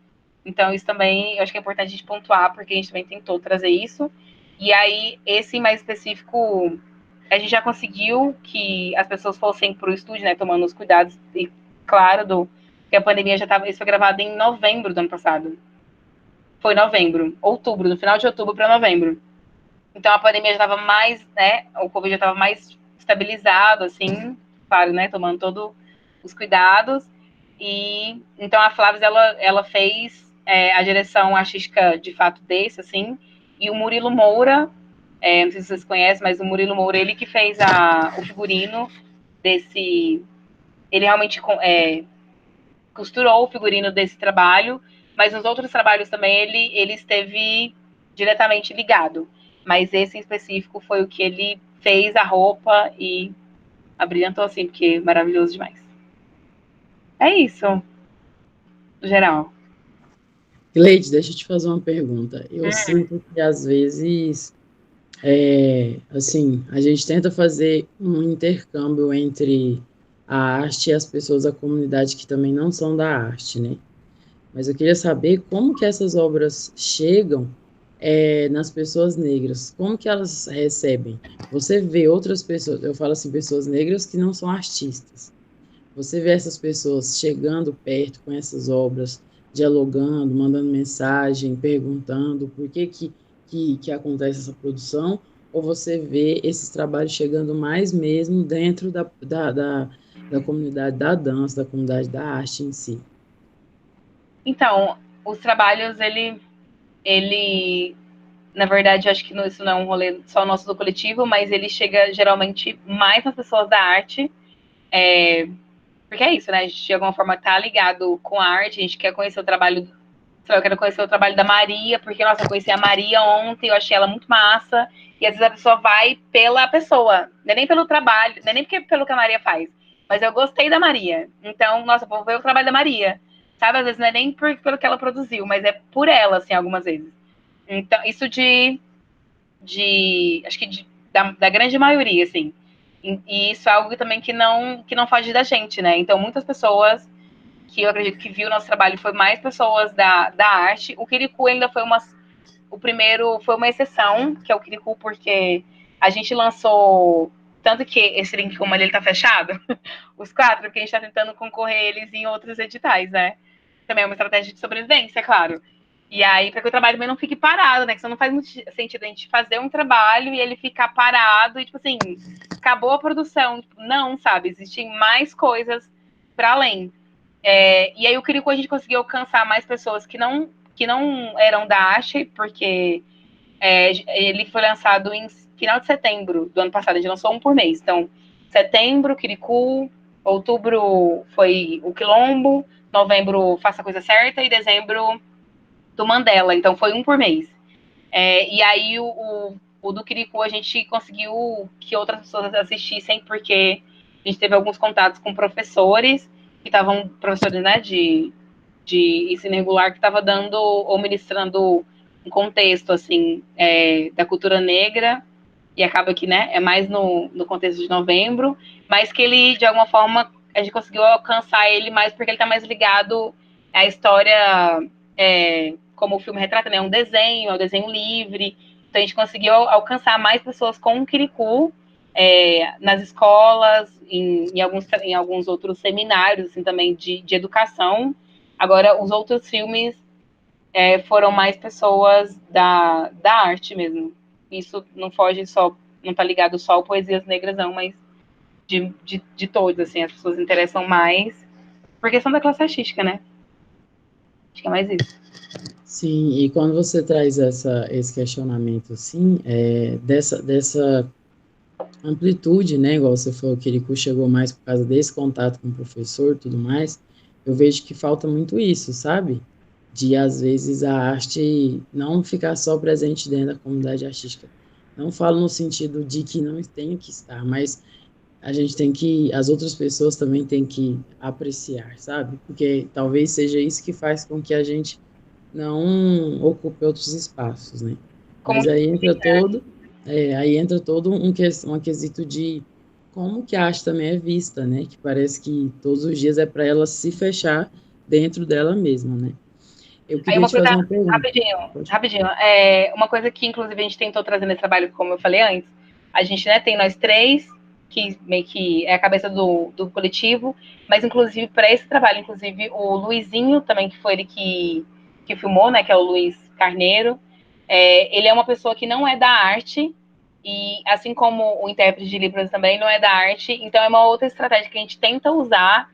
Então, isso também eu acho que é importante a gente pontuar, porque a gente também tentou trazer isso. E aí, esse mais específico, a gente já conseguiu que as pessoas fossem para o estúdio, né, tomando os cuidados, e claro, que a pandemia já estava. Isso foi gravado em novembro do ano passado. Foi novembro, outubro, no final de outubro para novembro. Então a pandemia já estava mais, né, o Covid já estava mais estabilizado, assim, claro, né, tomando todos os cuidados. E então a Flávia, ela fez a direção artística de fato desse, assim, e o Murilo Moura, não sei se vocês conhecem, mas o Murilo Moura, ele que fez o figurino desse. Ele realmente costurou o figurino desse trabalho, mas nos outros trabalhos também ele esteve diretamente ligado. Mas esse em específico foi o que ele fez a roupa e abrilhantou assim, porque é maravilhoso demais. É isso, no geral. Leite, deixa eu te fazer uma pergunta. Eu sinto que às vezes, assim, a gente tenta fazer um intercâmbio entre a arte e as pessoas da comunidade que também não são da arte, né? Mas eu queria saber como que essas obras chegam nas pessoas negras, como que elas recebem? Você vê outras pessoas, eu falo assim, pessoas negras que não são artistas. Você vê essas pessoas chegando perto com essas obras, dialogando, mandando mensagem, perguntando por que acontece essa produção, ou você vê esses trabalhos chegando mais mesmo dentro da comunidade da dança, da comunidade da arte em si? Então, os trabalhos, na verdade, eu acho que isso não é um rolê só nosso do coletivo, mas ele chega geralmente mais nas pessoas da arte, porque é isso, né? A gente de alguma forma tá ligado com a arte, a gente quer conhecer o trabalho. Eu quero conhecer o trabalho da Maria, porque, nossa, eu conheci a Maria ontem, eu achei ela muito massa. E às vezes a pessoa vai pela pessoa, não é nem pelo trabalho, não é nem pelo que a Maria faz, mas eu gostei da Maria. Então, nossa, vou ver o trabalho da Maria. Sabe, às vezes não é nem pelo que ela produziu, mas é por ela, assim, algumas vezes. Então, isso acho que da grande maioria, assim. E isso é algo também que não foge da gente, né? Então, muitas pessoas que eu acredito que viu o nosso trabalho foi mais pessoas da arte. O Kirikou ainda foi o primeiro, foi uma exceção, que é o Kirikou, porque a gente lançou, tanto que esse link como ele tá fechado, os 4, porque a gente tá tentando concorrer eles em outros editais, né? Também é uma estratégia de sobrevivência, claro. E aí, para que o trabalho também não fique parado, né? Que isso não faz muito sentido a gente fazer um trabalho e ele ficar parado e, tipo assim, acabou a produção. Tipo, não, sabe? Existem mais coisas para além. E aí o Kirikou a gente conseguiu alcançar mais pessoas que não eram da arte, porque ele foi lançado em final de setembro do ano passado, a gente lançou um por mês. Então, setembro, Kirikou, outubro foi o Quilombo, novembro Faça a Coisa Certa e dezembro do Mandela. Então, foi um por mês. E aí o do Kirikou a gente conseguiu que outras pessoas assistissem, porque a gente teve alguns contatos com professores que estavam, professores, né, de ensino regular, que estava dando ou ministrando um contexto, assim, da cultura negra, e acaba que, né, é mais no contexto de novembro, mas que ele, de alguma forma, a gente conseguiu alcançar ele mais porque ele está mais ligado à história, como o filme retrata, né, é um desenho livre, então a gente conseguiu alcançar mais pessoas com o Kirikou, nas escolas, em alguns outros seminários, assim, também de educação. Agora, os outros filmes foram mais pessoas da arte mesmo. Isso não foge só, não tá ligado só ao Poesias Negras, não, mas de todos, assim, as pessoas interessam mais por questão da classe artística, né? Acho que é mais isso. Sim, e quando você traz esse questionamento, assim, dessa amplitude, né, igual você falou, que ele chegou mais por causa desse contato com o professor e tudo mais, eu vejo que falta muito isso, sabe? De, às vezes, a arte não ficar só presente dentro da comunidade artística. Não falo no sentido de que não tenha que estar, mas a gente tem que, as outras pessoas também têm que apreciar, sabe? Porque talvez seja isso que faz com que a gente não ocupe outros espaços, né? Como Mas aí entra todo um quesito de como que a arte também é vista, né? Que parece que todos os dias é para ela se fechar dentro dela mesma, né? Eu Aí queria uma te coisa, fazer uma pergunta. rapidinho, uma coisa que inclusive a gente tentou trazer nesse trabalho, como eu falei antes, a gente, né, tem nós três, que meio que é a cabeça do coletivo, mas inclusive para esse trabalho, inclusive o Luizinho também, que foi ele que filmou, né, que é o Luiz Carneiro, ele é uma pessoa que não é da arte, e assim como o intérprete de Libras também não é da arte, então é uma outra estratégia que a gente tenta usar,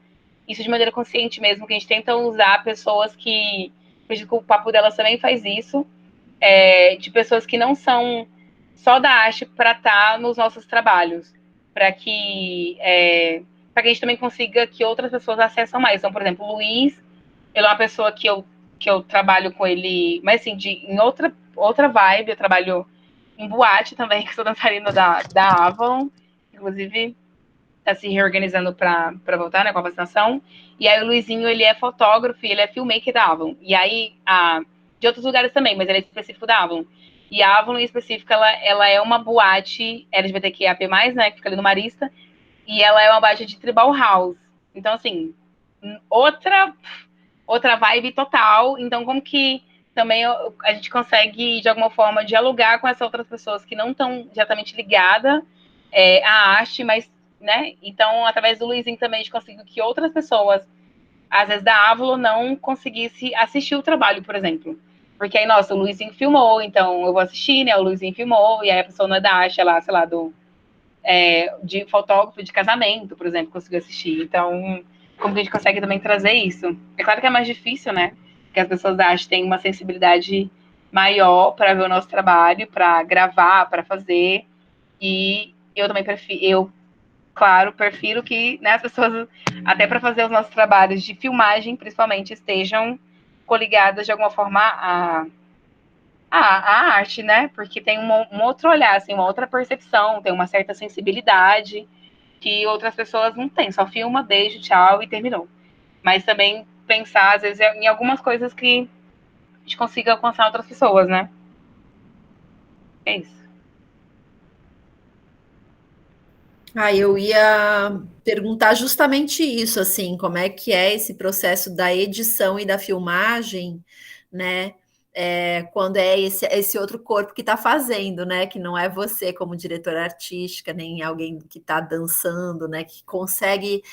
isso de maneira consciente mesmo, que a gente tenta usar pessoas que, acredito que o papo delas também faz isso, de pessoas que não são só da arte para estar nos nossos trabalhos, para que a gente também consiga que outras pessoas acessem mais. Então, por exemplo, o Luiz, ele é uma pessoa que eu trabalho com ele, mas assim, em outra vibe, eu trabalho em boate também, que sou dançarina da Avalon, inclusive tá se reorganizando para voltar, né, com a vacinação. E aí o Luizinho, ele é fotógrafo e ele é filmmaker da Avon. E aí, de outros lugares também, mas ele é específico da Avon. E a Avon, em específico, ela é uma boate LGBTQIAP+, né, que fica ali no Marista, e ela é uma boate de tribal house. Então, assim, outra vibe total. Então, como que também a gente consegue, de alguma forma, dialogar com essas outras pessoas que não estão diretamente ligadas à arte, mas, né? Então, através do Luizinho também, a gente conseguiu que outras pessoas, às vezes da Ávalo, não conseguisse assistir o trabalho, por exemplo. Porque aí, nossa, o Luizinho filmou, então eu vou assistir, né? O Luizinho filmou, e aí a pessoa não é da arte, ela, sei lá, de fotógrafo de casamento, por exemplo, conseguiu assistir. Então, como que a gente consegue também trazer isso? É claro que é mais difícil, né? Porque as pessoas da arte têm uma sensibilidade maior para ver o nosso trabalho, para gravar, para fazer. E eu também claro, prefiro que, né, as pessoas, até para fazer os nossos trabalhos de filmagem, principalmente, estejam coligadas de alguma forma a arte, né? Porque tem um outro olhar, assim, uma outra percepção, tem uma certa sensibilidade que outras pessoas não têm. Só filma, beijo, tchau e terminou. Mas também pensar, às vezes, em algumas coisas que a gente consiga alcançar outras pessoas, né? É isso. Eu ia perguntar justamente isso, assim, como é que é esse processo da edição e da filmagem, né? Quando é esse outro corpo que está fazendo, né? Que não é você como diretora artística, nem alguém que está dançando, né? Que consegue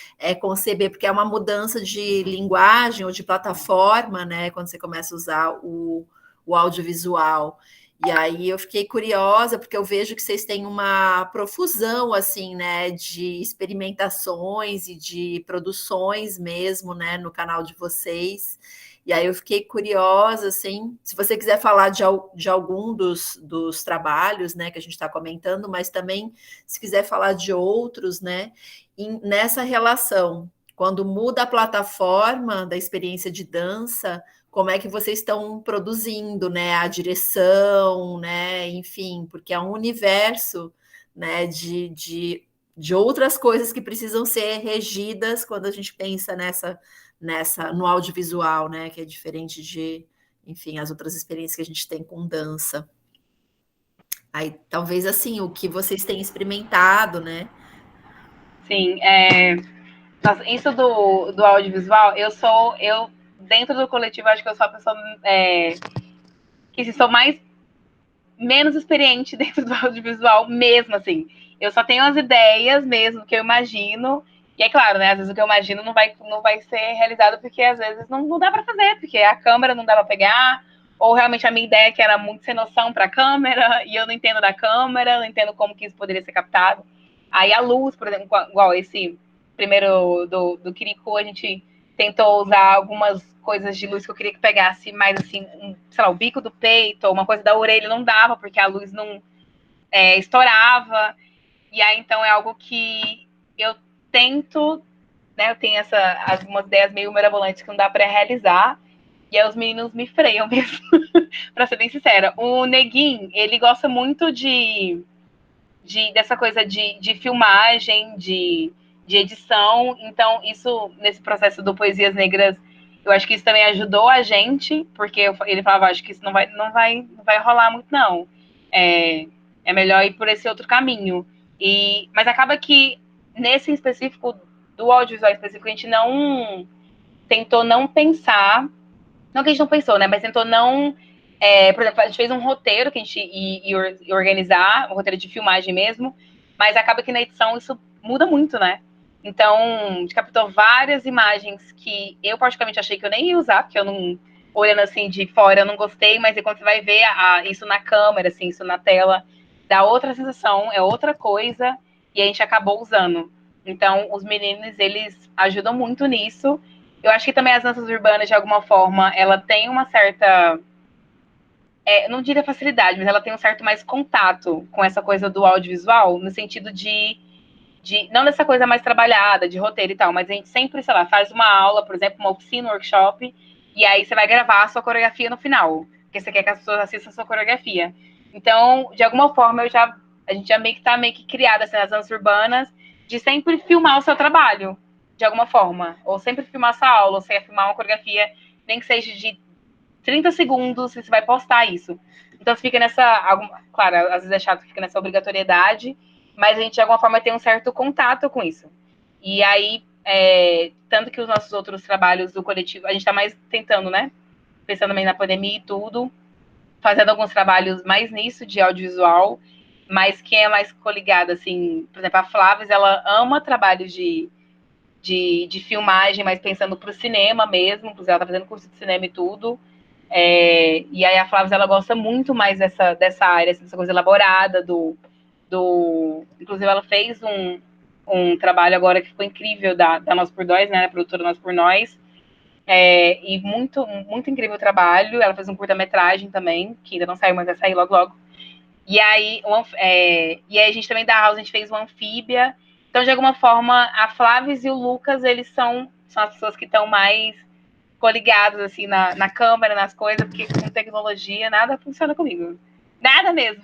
conceber, porque é uma mudança de linguagem ou de plataforma, né? Quando você começa a usar o audiovisual. E aí eu fiquei curiosa, porque eu vejo que vocês têm uma profusão, assim, né, de experimentações e de produções mesmo, né, no canal de vocês. E aí eu fiquei curiosa, assim, se você quiser falar de algum dos trabalhos, né, que a gente está comentando, mas também se quiser falar de outros, né, nessa relação, quando muda a plataforma da experiência de dança, como é que vocês estão produzindo, né, a direção, né, enfim, porque é um universo, né, de outras coisas que precisam ser regidas quando a gente pensa no audiovisual, né, que é diferente de, enfim, as outras experiências que a gente tem com dança. Aí, talvez, assim, o que vocês têm experimentado, né? Sim, nossa, isso do audiovisual, dentro do coletivo, acho que eu sou a pessoa que se sou menos experiente dentro do audiovisual mesmo, assim. Eu só tenho as ideias mesmo que eu imagino. E é claro, né? Às vezes o que eu imagino não vai ser realizado porque às vezes não dá para fazer, porque a câmera não dá para pegar, ou realmente a minha ideia que era muito sem noção para a câmera, e eu não entendo da câmera, não entendo como que isso poderia ser captado. Aí a luz, por exemplo, igual esse primeiro do Kirikou, a gente tentou usar algumas coisas de luz que eu queria que pegasse mais assim, sei lá, o bico do peito, ou uma coisa da orelha, não dava, porque a luz não estourava. E aí, então, é algo que eu tento, né? Eu tenho algumas ideias meio mirabolantes que não dá para realizar. E aí os meninos me freiam mesmo, para ser bem sincera. O Neguin, ele gosta muito dessa coisa de filmagem, de edição. Então, isso, nesse processo do Poesias Negras, eu acho que isso também ajudou a gente, porque ele falava, acho que isso não vai rolar muito, não. É melhor ir por esse outro caminho. Mas acaba que nesse específico, do audiovisual específico, a gente não tentou não pensar, não que a gente não pensou, né, mas tentou não, por exemplo, a gente fez um roteiro que a gente ia organizar, um roteiro de filmagem mesmo, mas acaba que na edição isso muda muito, né? Então, a gente captou várias imagens que eu particularmente achei que eu nem ia usar, porque eu não, olhando assim de fora, eu não gostei, mas aí quando você vai ver isso na câmera, assim, isso na tela, dá outra sensação, é outra coisa, e a gente acabou usando. Então, os meninos, eles ajudam muito nisso. Eu acho que também as danças urbanas, de alguma forma, ela tem uma certa, não diria facilidade, mas ela tem um certo mais contato com essa coisa do audiovisual, no sentido não dessa coisa mais trabalhada, de roteiro e tal, mas a gente sempre, sei lá, faz uma aula, por exemplo, uma oficina, um workshop, e aí você vai gravar a sua coreografia no final, porque você quer que as pessoas assistam a sua coreografia. Então, de alguma forma, a gente já meio que tá meio que criada assim, nas danças urbanas, de sempre filmar o seu trabalho, de alguma forma, ou sempre filmar sua aula, ou você quer filmar uma coreografia, nem que seja de 30 segundos, você vai postar isso. Então, você fica claro, às vezes é chato, fica nessa obrigatoriedade, mas a gente, de alguma forma, tem um certo contato com isso. E aí, tanto que os nossos outros trabalhos do coletivo, a gente está mais tentando, né? Pensando também na pandemia e tudo, fazendo alguns trabalhos mais nisso, de audiovisual, mas quem é mais coligado, assim, por exemplo, a Flávia, ela ama trabalhos de filmagem, mas pensando para o cinema mesmo, porque ela está fazendo curso de cinema e tudo. E aí a Flávia, ela gosta muito mais dessa área, assim, dessa coisa elaborada, inclusive ela fez um trabalho agora que ficou incrível da Nós por Nós, né, a produtora Nós por Nós, e muito, muito incrível o trabalho. Ela fez um curta-metragem também, que ainda não saiu, mas vai sair logo logo. E aí a gente também da House, a gente fez uma anfíbia. Então, de alguma forma, a Flávia e o Lucas, eles são as pessoas que estão mais coligados, assim, na câmera, nas coisas, porque com tecnologia nada funciona comigo. Nada mesmo.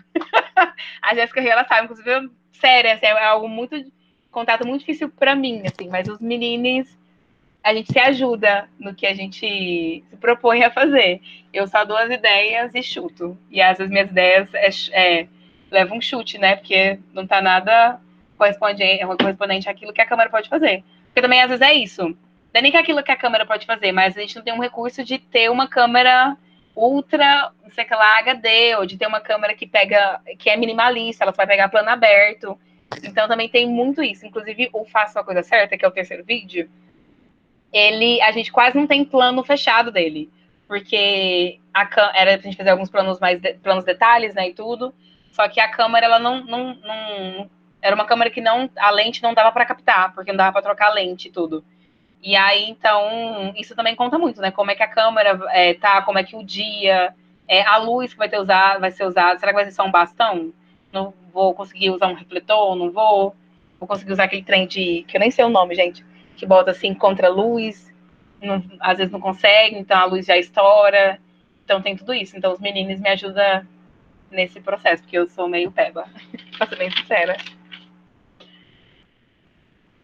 A Jéssica Rio, ela sabe, inclusive, sério, assim, é algo contato muito difícil para mim, assim, mas os meninos, a gente se ajuda no que a gente se propõe a fazer. Eu só dou as ideias e chuto. E às vezes minhas ideias levam um chute, né? Porque não tá nada correspondente àquilo que a câmera pode fazer. Porque também às vezes é isso. Não é nem que aquilo que a câmera pode fazer, mas a gente não tem um recurso de ter uma câmera ultra, não sei o que lá, HD, ou de ter uma câmera que é minimalista, ela só vai pegar plano aberto. Então também tem muito isso. Inclusive, o Faça a Coisa Certa, que é o terceiro vídeo, a gente quase não tem plano fechado dele, porque era pra gente fazer alguns planos detalhes, né, e tudo, só que a câmera, ela não era uma câmera que a lente não dava para captar, porque não dava para trocar a lente e tudo. E aí, então, isso também conta muito, né, como é que a câmera tá, como é que o dia, a luz que vai ser usada, será que vai ser só um bastão? Não vou conseguir usar um refletor, não vou conseguir usar aquele trem que eu nem sei o nome, gente, que bota assim contra a luz, às vezes não consegue, então a luz já estoura. Então tem tudo isso. Então os meninos me ajudam nesse processo, porque eu sou meio peba, pra ser bem sincera.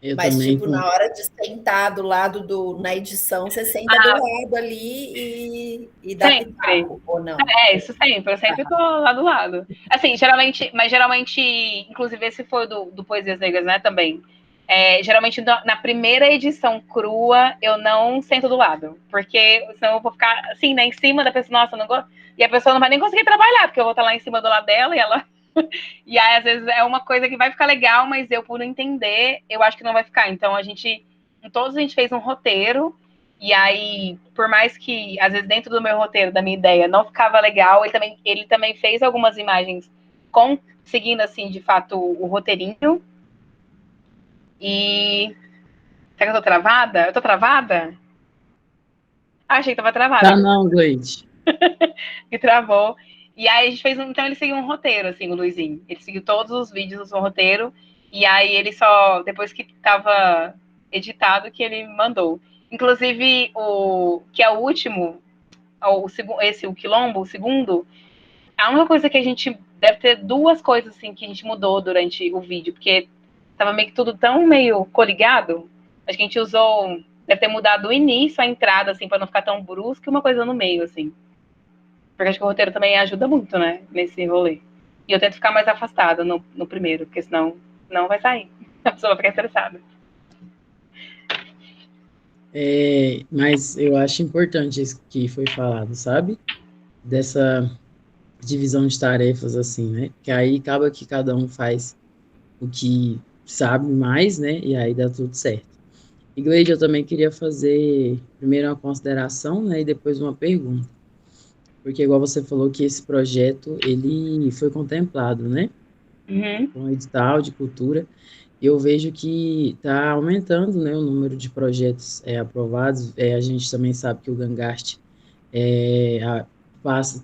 Eu Mas, também. tipo, na hora de sentar do lado na edição, você senta do lado ali e dá Sempre. pitaco, ou não? Isso sempre. Eu sempre tô lá do lado. Assim, geralmente, inclusive esse foi do Poesias Negras, né, também. Geralmente, na primeira edição crua, eu não sento do lado. Porque senão eu vou ficar, assim, né, em cima da pessoa. Nossa, eu não gosto. E a pessoa não vai nem conseguir trabalhar, porque eu vou estar lá em cima do lado dela e ela... E aí, às vezes, é uma coisa que vai ficar legal, mas eu, por não entender, eu acho que não vai ficar. Então, todos a gente fez um roteiro, e aí, por mais que, às vezes, dentro do meu roteiro, da minha ideia, não ficava legal, ele também fez algumas imagens seguindo, assim, de fato, o roteirinho. E... Será que eu tô travada? Eu tô travada? Ah, achei que tava travada. Tá não, Gleide. Que travou. E aí a gente fez então ele seguiu um roteiro, assim, o Luizinho. Ele seguiu todos os vídeos do roteiro, e aí ele só, depois que tava editado, que ele mandou. Inclusive, que é o último, o Quilombo, o segundo, a única coisa que a gente deve ter duas coisas, assim, que a gente mudou durante o vídeo, porque tava meio que tudo tão meio coligado, acho que a gente usou, deve ter mudado o início, a entrada, assim, para não ficar tão brusco, e uma coisa no meio, assim. Porque acho que o roteiro também ajuda muito, né? Nesse rolê. E eu tento ficar mais afastada no primeiro, porque senão não vai sair. A pessoa vai ficar estressada. Mas eu acho importante isso que foi falado, sabe? Dessa divisão de tarefas, assim, né? Que aí acaba que cada um faz o que sabe mais, né? E aí dá tudo certo. E, Gleide, eu também queria fazer primeiro uma consideração, né? E depois uma pergunta. Porque, igual você falou que esse projeto, ele foi contemplado, né? Uhum. Com o edital de cultura. Eu vejo que está aumentando, né, o número de projetos aprovados. A gente também sabe que o Gangart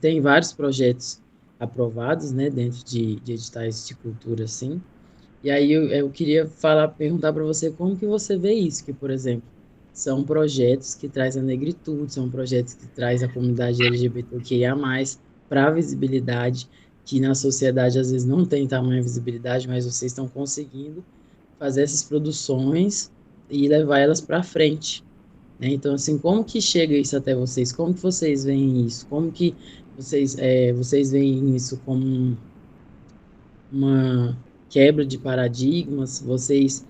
tem vários projetos aprovados, né, dentro de editais de cultura, assim. E aí eu queria perguntar para você como que você vê isso, que, por exemplo, são projetos que trazem a negritude, são projetos que trazem a comunidade LGBTQIA+, para a visibilidade, que na sociedade às vezes não tem tamanha visibilidade, mas vocês estão conseguindo fazer essas produções e levar elas para frente, né? Então, assim, como que chega isso até vocês? Como que vocês veem isso? Como que vocês veem isso como uma quebra de paradigmas? Vocês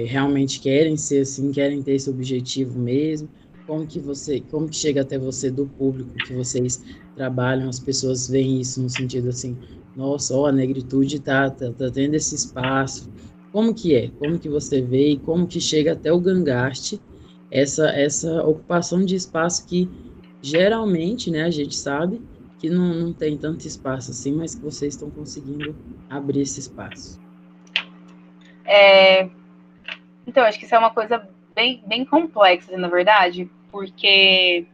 realmente querem ser assim, querem ter esse objetivo mesmo? Como que chega até você do público que vocês trabalham? As pessoas veem isso no sentido assim, nossa, ó, a negritude tá tendo esse espaço. Como que é? Como que você vê e como que chega até o Gangaste essa ocupação de espaço que geralmente, né, a gente sabe que não tem tanto espaço assim, mas que vocês estão conseguindo abrir esse espaço. Então, acho que isso é uma coisa bem, bem complexa, na verdade, porque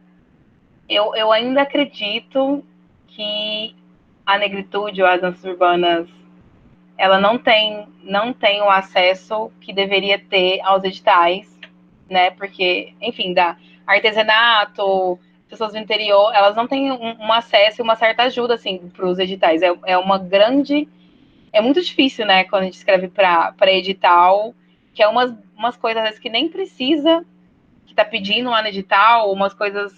eu ainda acredito que a negritude ou as danças urbanas ela não tem o acesso que deveria ter aos editais, né? Porque, enfim, da artesanato, pessoas do interior, elas não têm um acesso e uma certa ajuda, assim, para os editais. É uma grande... É muito difícil, né, quando a gente escreve para edital, que é umas coisas, às vezes, que nem precisa, que tá pedindo lá no edital, umas coisas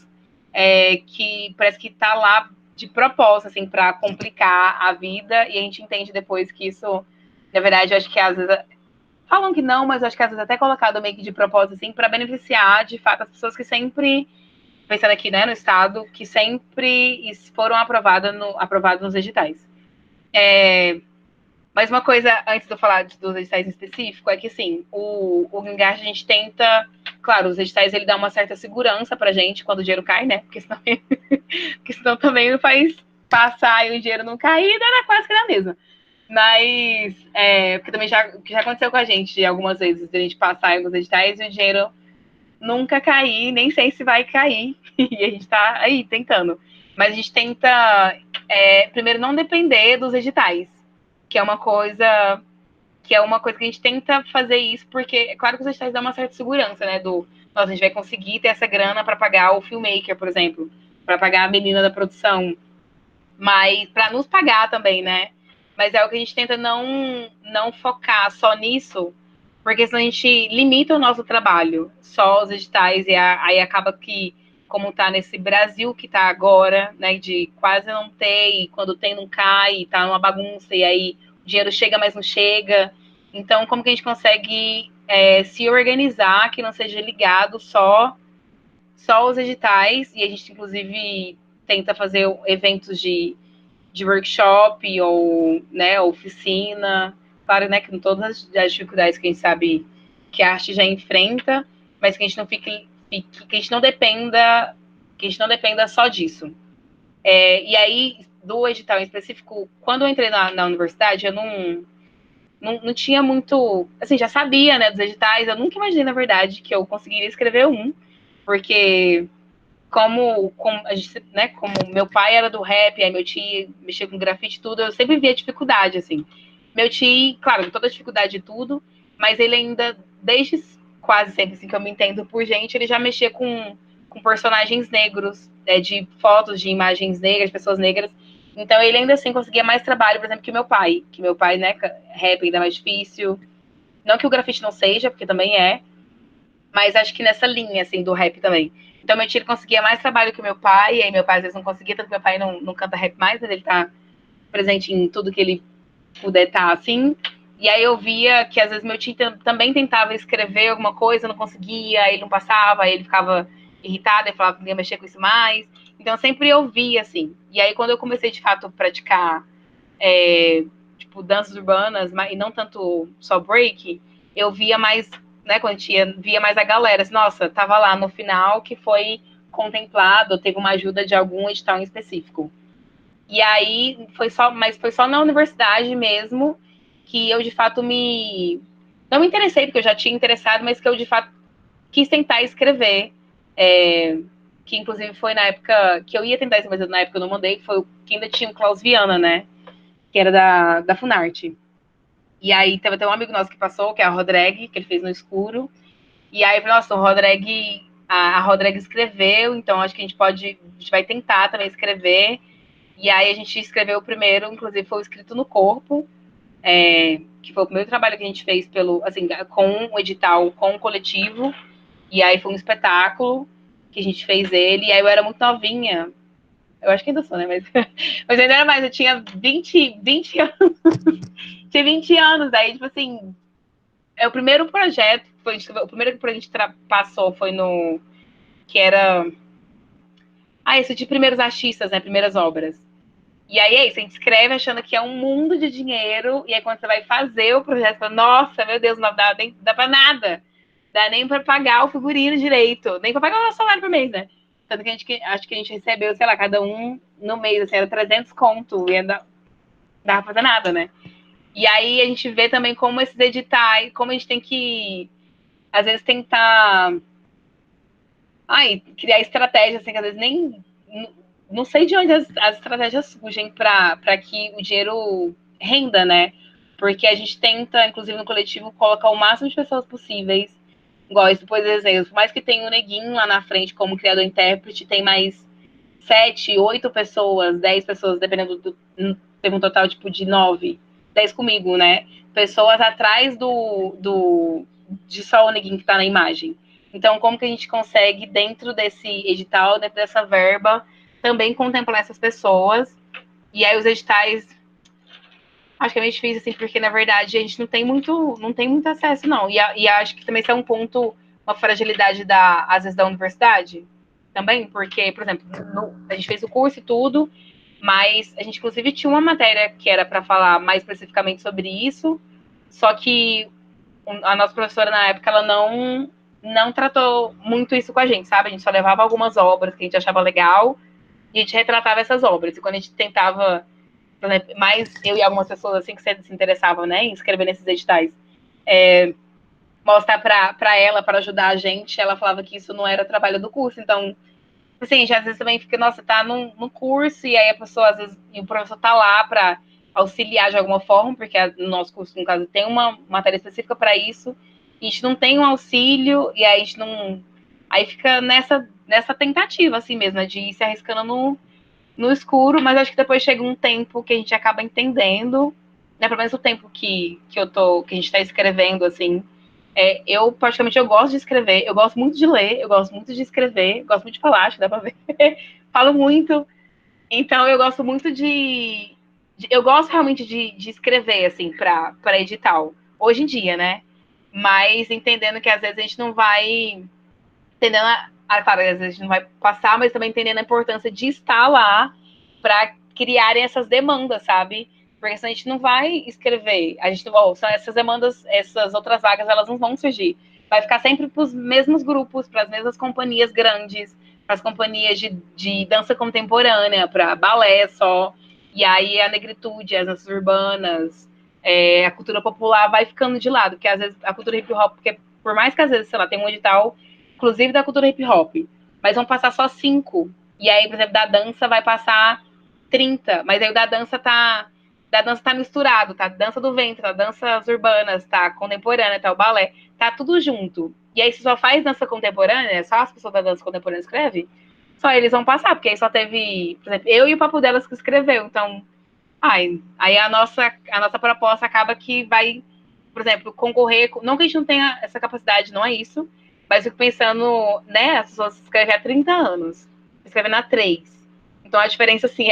que parece que tá lá de propósito, assim, para complicar a vida, e a gente entende depois que isso, na verdade, eu acho que às vezes falam que não, mas eu acho que às vezes até colocado meio que de propósito, assim, para beneficiar, de fato, as pessoas que sempre, pensando aqui, né, no estado, que sempre foram aprovadas nos editais. Mas uma coisa, antes de eu falar dos editais em específico, é que, assim, o Gingard, a gente tenta... Claro, os editais, ele dá uma certa segurança pra gente quando o dinheiro cai, né? Porque senão também o país passar e o dinheiro não cair, dá quase que na mesma. Mas, porque também já aconteceu com a gente algumas vezes, de a gente passar em alguns editais e o dinheiro nunca cair, nem sei se vai cair. E a gente tá aí tentando. Mas a gente tenta, primeiro, não depender dos editais, que é uma coisa que a gente tenta fazer isso, porque é claro que os editais dão uma certa segurança, né? Nossa, a gente vai conseguir ter essa grana para pagar o filmmaker, por exemplo, para pagar a menina da produção, mas para nos pagar também, né? Mas é o que a gente tenta não focar só nisso, porque senão a gente limita o nosso trabalho, só os editais, e aí acaba que, como tá nesse Brasil que tá agora, né, de quase não ter, e quando tem não cai, tá uma bagunça, e aí o dinheiro chega, mas não chega. Então, como que a gente consegue se organizar, que não seja ligado só os editais, e a gente, inclusive, tenta fazer eventos de workshop ou, né, oficina. Claro, né, que com todas as dificuldades que a gente sabe que a arte já enfrenta, mas que a gente não que a gente não dependa só disso. E aí, do edital em específico, quando eu entrei na universidade, eu não tinha muito... Assim, já sabia, né, dos editais, eu nunca imaginei, na verdade, que eu conseguiria escrever um, porque como a gente, né, como meu pai era do rap, aí meu tio mexia com grafite e tudo, eu sempre via dificuldade, assim. Meu tio, claro, toda a dificuldade de tudo, mas ele ainda, desde quase sempre, assim, que eu me entendo por gente, ele já mexia com personagens negros, de fotos de imagens negras, de pessoas negras. Então ele ainda assim conseguia mais trabalho, por exemplo, que meu pai, né, rap ainda é mais difícil. Não que o grafite não seja, porque também é, mas acho que nessa linha, assim, do rap também. Então, meu tio conseguia mais trabalho que meu pai, e aí meu pai às vezes não conseguia, tanto que meu pai não canta rap mais, mas ele tá presente em tudo que ele puder estar, assim. E aí eu via que às vezes meu tio também tentava escrever alguma coisa, não conseguia, ele não passava, aí ele ficava irritado e falava que não ia mexer com isso mais. Então sempre eu via, assim. E aí quando eu comecei de fato a praticar tipo, danças urbanas, e não tanto só break, eu via mais, né, quando via mais a galera, assim, nossa, tava lá no final que foi contemplado, teve uma ajuda de algum edital em específico. E aí mas foi só na universidade mesmo que eu de fato não me interessei, porque eu já tinha interessado, mas que eu de fato quis tentar escrever. Que inclusive foi na época que eu ia tentar escrever, mas na época eu não mandei, que foi que ainda tinha o Klaus Viana, né? Que era da Funarte. E aí teve até um amigo nosso que passou, que é a Rodrigue, que ele fez no escuro. E aí, nossa, a Rodrigue escreveu, então acho que a gente vai tentar também escrever. E aí a gente escreveu o primeiro, inclusive foi escrito no corpo, que foi o primeiro trabalho que a gente fez com o edital, com o coletivo. E aí foi um espetáculo que a gente fez ele. E aí eu era muito novinha. Eu acho que ainda sou, né? Mas ainda era mais, eu tinha 20 anos. Tinha 20 anos, aí, tipo assim, o primeiro projeto, o primeiro que a gente passou foi no, que era, isso de primeiros artistas, né, primeiras obras. E aí é isso, a gente escreve achando que é um mundo de dinheiro, e aí quando você vai fazer o projeto, você fala, nossa, meu Deus, não dá pra nada. Dá nem pra pagar o figurino direito, nem pra pagar o nosso salário por mês, né? Tanto que acho que a gente recebeu, sei lá, cada um no mês, assim, era 300 conto, e ainda dava pra fazer nada, né? E aí a gente vê também como esses editais, como a gente tem que, às vezes, tentar criar estratégias, assim, que às vezes nem. Não sei de onde as estratégias surgem para que o dinheiro renda, né? Porque a gente tenta, inclusive no coletivo, colocar o máximo de pessoas possíveis. Igual isso, por exemplo, por mais que tenha o Neguinho lá na frente como criador-intérprete, tem mais 7, 8 pessoas, 10 pessoas, dependendo teve um total tipo de 9, 10 comigo, né? Pessoas atrás de só o Neguinho que tá na imagem. Então, como que a gente consegue, dentro desse edital, dentro dessa verba, também contemplar essas pessoas? E aí os editais, acho que é meio difícil, assim, porque, na verdade, a gente não tem muito acesso, não. E acho que também isso é um ponto, uma fragilidade, às vezes, da universidade também, porque, por exemplo, a gente fez o curso e tudo, mas a gente, inclusive, tinha uma matéria que era para falar mais especificamente sobre isso, só que a nossa professora, na época, ela não tratou muito isso com a gente, sabe? A gente só levava algumas obras que a gente achava legal e a gente retratava essas obras. E quando a gente tentava, por exemplo, mais eu e algumas pessoas assim que se interessavam, né, em escrever nesses editais, mostrar para ela, para ajudar a gente, ela falava que isso não era trabalho do curso. Então, assim, já às vezes também fica, nossa, tá no curso e aí a pessoa, às vezes, e o professor tá lá para auxiliar de alguma forma, porque no nosso curso, no caso, tem uma matéria específica para isso, e a gente não tem um auxílio, e aí a gente não. Aí fica nessa tentativa, assim mesmo, né, de ir se arriscando no escuro, mas acho que depois chega um tempo que a gente acaba entendendo, né, pelo menos o tempo que a gente tá escrevendo, assim. Eu, particularmente, eu gosto de escrever, eu gosto muito de ler, eu gosto muito de escrever, gosto muito de falar, acho que dá pra ver. Falo muito. Então, eu gosto muito eu gosto realmente de escrever, assim, para edital. Hoje em dia, né? Mas entendendo que às vezes a gente não vai. Entendendo claro, às vezes a gente não vai passar, mas também entendendo a importância de estar lá para criarem essas demandas, sabe? Porque senão a gente não vai escrever. A gente são essas demandas, essas outras vagas, elas não vão surgir. Vai ficar sempre para os mesmos grupos, para as mesmas companhias grandes, para as companhias de dança contemporânea, para balé só. E aí a negritude, as danças urbanas, a cultura popular vai ficando de lado, porque às vezes a cultura hip hop, porque por mais que às vezes, sei lá, tem um edital, inclusive da cultura hip hop, mas vão passar só 5. E aí, por exemplo, da dança vai passar 30, mas aí o da dança tá misturado, tá? Dança do ventre, tá? Danças urbanas, tá? Contemporânea, tá? O balé, tá tudo junto. E aí, se só faz dança contemporânea, só as pessoas da dança contemporânea escrevem, só eles vão passar, porque aí só teve, por exemplo, eu e o Papo Delas que escreveu. Então, aí a nossa proposta acaba que vai, por exemplo, concorrer. Não que a gente não tenha essa capacidade, não é isso, mas eu fico pensando, né? As pessoas escrevem há 30 anos, escrevendo há 3. Então, a diferença, assim,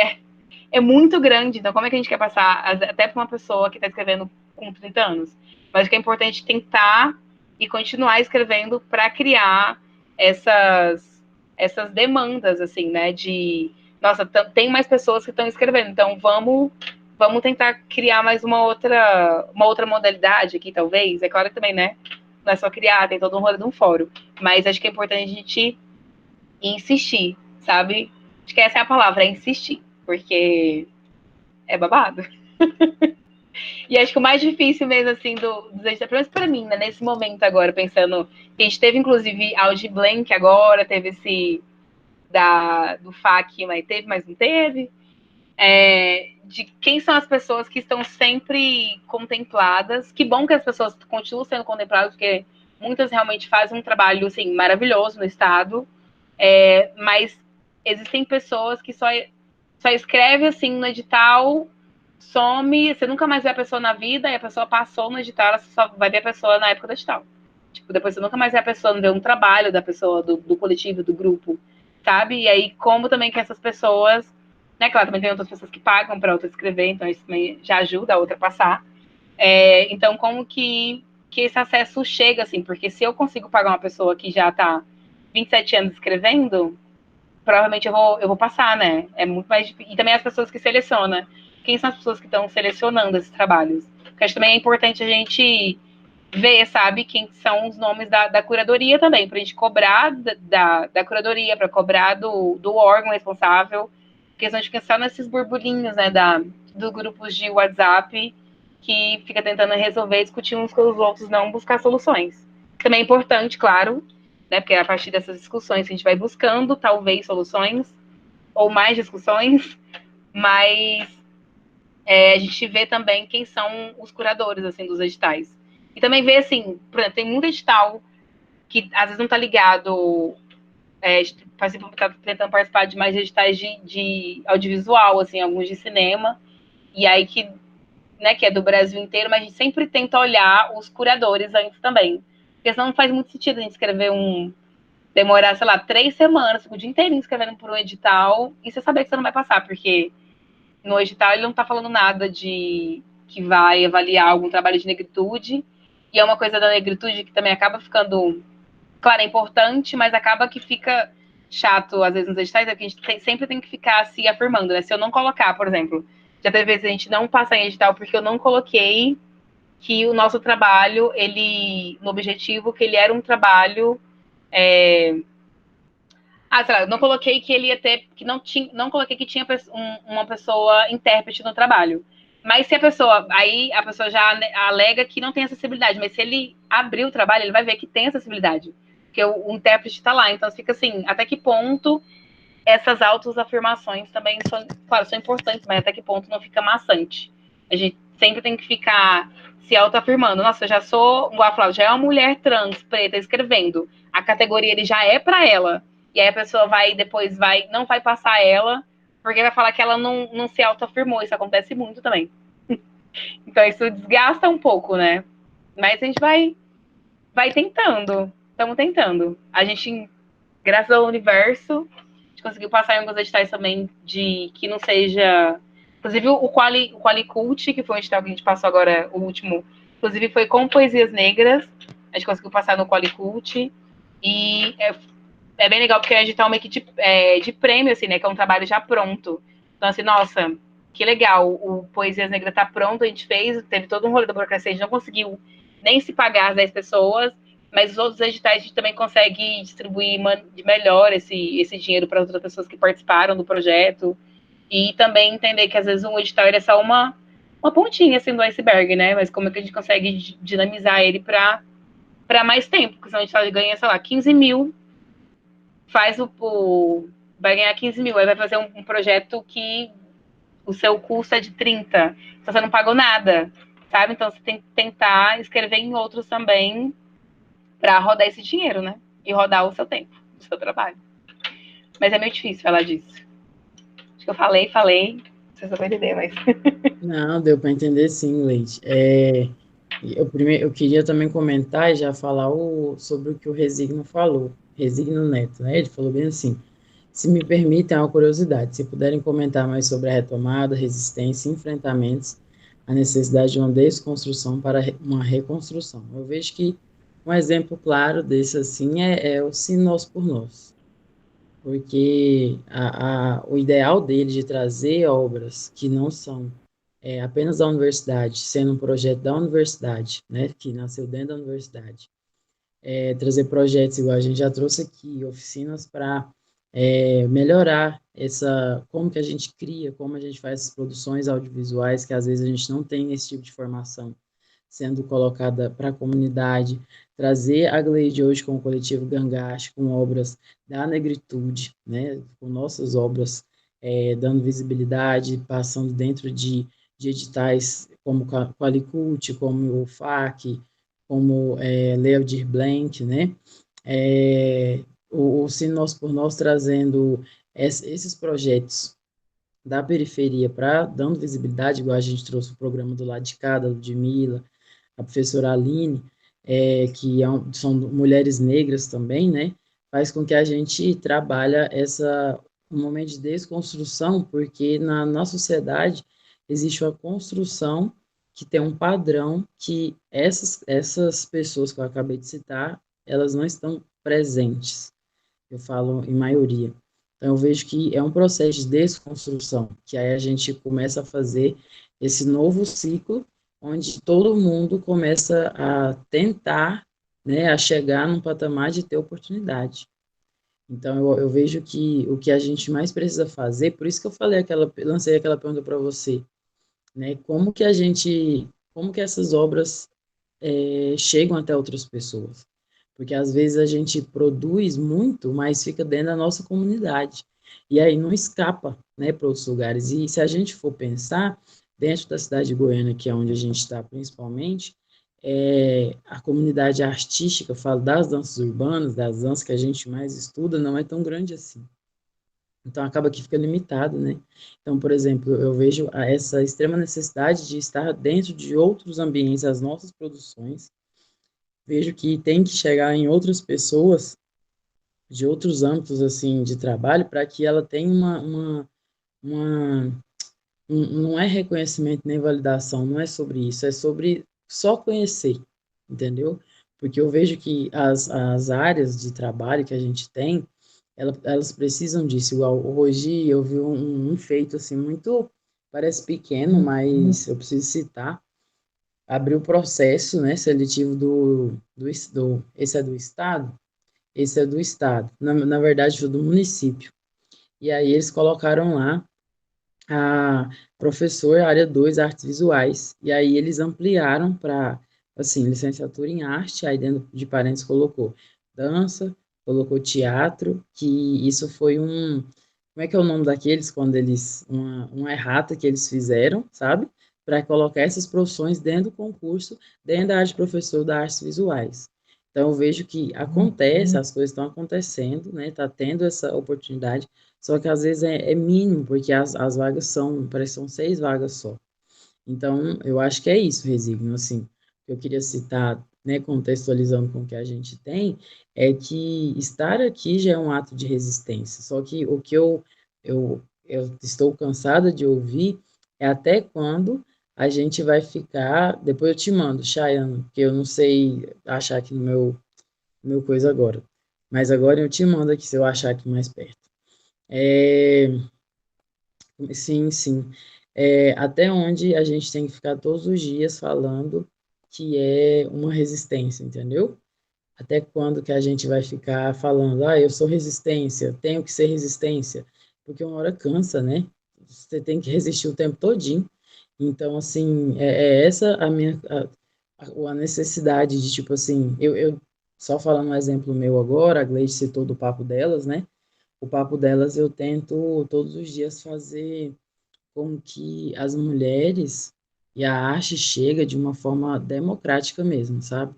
é muito grande. Então, como é que a gente quer passar, até para uma pessoa que está escrevendo com 30 anos. Mas acho que é importante tentar e continuar escrevendo para criar essas demandas, assim, né? De, nossa, tem mais pessoas que estão escrevendo, então vamos tentar criar mais uma outra modalidade aqui, talvez. É claro que também, né? Não é só criar, tem todo um rolê de um fórum. Mas acho que é importante a gente insistir, sabe? Acho que essa é a palavra, é insistir. Porque é babado. E acho que o mais difícil mesmo, assim, dos editores, pelo menos pra mim, né, nesse momento agora, pensando, que a gente teve, inclusive, Audi Blank agora, teve esse do FAQ, mas teve, mas não teve, de quem são as pessoas que estão sempre contempladas. Que bom que as pessoas continuam sendo contempladas, porque muitas realmente fazem um trabalho, assim, maravilhoso no Estado, mas existem pessoas que só escreve, assim, no edital, some, você nunca mais vê a pessoa na vida, e a pessoa passou no edital, você só vai ver a pessoa na época do edital. Tipo, depois você nunca mais vê a pessoa, não vê um trabalho da pessoa, do coletivo, do grupo, sabe? E aí, como também que essas pessoas, né, claro, também tem outras pessoas que pagam para outra escrever, então isso também já ajuda a outra a passar. Então, como que esse acesso chega, assim, porque se eu consigo pagar uma pessoa que já está 27 anos escrevendo, provavelmente eu vou passar, né? É muito mais difícil. E também as pessoas que selecionam. Quem são as pessoas que estão selecionando esses trabalhos? Porque acho que também é importante a gente ver, sabe, quem são os nomes da curadoria também, para a gente cobrar da curadoria, para cobrar do órgão responsável, porque a gente fica só nesses burburinhos, né, dos grupos de WhatsApp, que fica tentando resolver, discutir uns com os outros, não buscar soluções. Também é importante, claro, né, porque a partir dessas discussões a gente vai buscando, talvez, soluções, ou mais discussões, mas a gente vê também quem são os curadores, assim, dos editais. E também vê, assim, por exemplo, tem muito edital que às vezes não está ligado, tá tentando participar de mais editais de audiovisual, assim, alguns de cinema, e aí que é do Brasil inteiro, mas a gente sempre tenta olhar os curadores antes também. Porque senão não faz muito sentido a gente escrever demorar, sei lá, 3 semanas, o dia inteiro escrevendo por um edital, e você saber que você não vai passar, porque no edital ele não está falando nada de que vai avaliar algum trabalho de negritude, e é uma coisa da negritude que também acaba ficando, claro, é importante, mas acaba que fica chato, às vezes, nos editais, é que a gente sempre tem que ficar se afirmando, né? Se eu não colocar, por exemplo, já teve vezes a gente não passar em edital porque eu não coloquei que o nosso trabalho, no objetivo, que ele era um trabalho sei lá, eu não coloquei que ele ia ter, que não coloquei que tinha uma pessoa intérprete no trabalho. Mas se a pessoa já alega que não tem acessibilidade, mas se ele abrir o trabalho, ele vai ver que tem acessibilidade, porque o intérprete está lá. Então fica assim, até que ponto essas autoafirmações também são, claro, são importantes, mas até que ponto não fica maçante. A gente sempre tem que ficar se autoafirmando. Nossa, eu já sou, igual a Flávia, já é uma mulher trans, preta, escrevendo. A categoria ele já é para ela. E aí a pessoa não vai passar ela, porque vai falar que ela não se autoafirmou. Isso acontece muito também. Então isso desgasta um pouco, né? Mas a gente vai tentando. Estamos tentando. A gente, graças ao universo, a gente conseguiu passar em alguns editais também de que não seja. Inclusive o Qualicult, que foi um edital que a gente passou agora, o último, inclusive foi com poesias negras. A gente conseguiu passar no Qualicult. E é bem legal, porque é edital meio que de prêmio, assim, né? Que é um trabalho já pronto. Então, assim, nossa, que legal. O Poesias Negras tá pronto, a gente fez, teve todo um rolê da burocracia, a gente não conseguiu nem se pagar as 10 pessoas, mas os outros editais a gente também consegue distribuir de melhor esse dinheiro para outras pessoas que participaram do projeto. E também entender que, às vezes, um edital é só uma pontinha, assim, do iceberg, né? Mas como é que a gente consegue dinamizar ele para mais tempo? Porque senão a gente ganha, sei lá, 15 mil, vai ganhar 15 mil, aí vai fazer um projeto que o seu custo é de 30, então você não pagou nada, sabe? Então você tem que tentar escrever em outros também para rodar esse dinheiro, né? E rodar o seu tempo, o seu trabalho. Mas é meio difícil falar disso. Acho que eu falei, vocês não vão entender, mas... Não, deu para entender sim, Leite. Eu queria também comentar e já falar sobre o que o Resigno falou. Resigno Neto, né? Ele falou bem assim: se me permitem, é uma curiosidade, se puderem comentar mais sobre a retomada, resistência e enfrentamentos a necessidade de uma desconstrução para uma reconstrução. Eu vejo que um exemplo claro desse, assim, é o Se Nós por Nós, porque o ideal dele de trazer obras que não são apenas da universidade, sendo um projeto da universidade, né, que nasceu dentro da universidade, trazer projetos igual a gente já trouxe aqui, oficinas para melhorar como que a gente cria, como a gente faz essas produções audiovisuais, que às vezes a gente não tem esse tipo de formação sendo colocada para a comunidade, trazer a Gleide hoje com o coletivo Gangache, com obras da negritude, né, com nossas obras dando visibilidade, passando dentro de editais como Qualicute, como o FAC, como Leodir Blanc, né, o Se Nós por Nós trazendo esses projetos da periferia para dando visibilidade, igual a gente trouxe o programa do lado de cá, da Ludmilla, a professora Aline, que são mulheres negras também, né, faz com que a gente trabalhe um momento de desconstrução, porque na sociedade existe uma construção que tem um padrão que essas pessoas que eu acabei de citar, elas não estão presentes. Eu falo em maioria. Então, eu vejo que é um processo de desconstrução, que aí a gente começa a fazer esse novo ciclo, onde todo mundo começa a tentar, né, a chegar num patamar de ter oportunidade. Então, eu vejo que o que a gente mais precisa fazer, por isso que eu lancei aquela pergunta para você, né, como que essas obras chegam até outras pessoas? Porque às vezes a gente produz muito, mas fica dentro da nossa comunidade. E aí não escapa, né, para outros lugares. E se a gente for pensar, dentro da cidade de Goiânia, que é onde a gente está principalmente, a comunidade artística, eu falo das danças urbanas, das danças que a gente mais estuda, não é tão grande assim. Então acaba que fica limitado, né? Então, por exemplo, eu vejo essa extrema necessidade de estar dentro de outros ambientes, as nossas produções, vejo que tem que chegar em outras pessoas de outros âmbitos assim de trabalho para que ela tenha uma não é reconhecimento nem validação, não é sobre isso, é sobre só conhecer, entendeu? Porque eu vejo que as áreas de trabalho que a gente tem, elas precisam disso. Igual o Rogi, eu vi um feito assim muito, parece pequeno, mas eu preciso citar, abriu o processo, né, seletivo esse é do Estado? Esse é do Estado. Na verdade, foi do município. E aí eles colocaram lá a professor área 2 artes visuais. E aí eles ampliaram para, assim, licenciatura em arte, aí dentro de parênteses colocou dança, colocou teatro, que isso foi como é que é o nome daqueles, quando uma errata que eles fizeram, sabe? Para colocar essas profissões dentro do concurso, dentro da área de professor da artes visuais. Então, eu vejo que acontece, as coisas estão acontecendo, né? Está tendo essa oportunidade, só que às vezes é mínimo, porque as vagas parece que são 6 vagas só. Então, eu acho que é isso, Resigno, assim, que eu queria citar, né, contextualizando com o que a gente tem, é que estar aqui já é um ato de resistência, só que o que eu estou cansada de ouvir é até quando a gente vai ficar, depois eu te mando, Chayane, porque eu não sei achar aqui no meu coisa agora, mas agora eu te mando aqui, se eu achar aqui mais perto. É, sim, sim. Até onde a gente tem que ficar todos os dias falando que é uma resistência, entendeu? Até quando que a gente vai ficar falando, eu sou resistência, tenho que ser resistência, porque uma hora cansa, né? Você tem que resistir o tempo todinho. Então, assim, é essa a necessidade de, tipo assim, só falando um exemplo meu agora, a Gleide citou do papo delas, né? O papo delas eu tento todos os dias fazer com que as mulheres e a arte chega de uma forma democrática mesmo, sabe?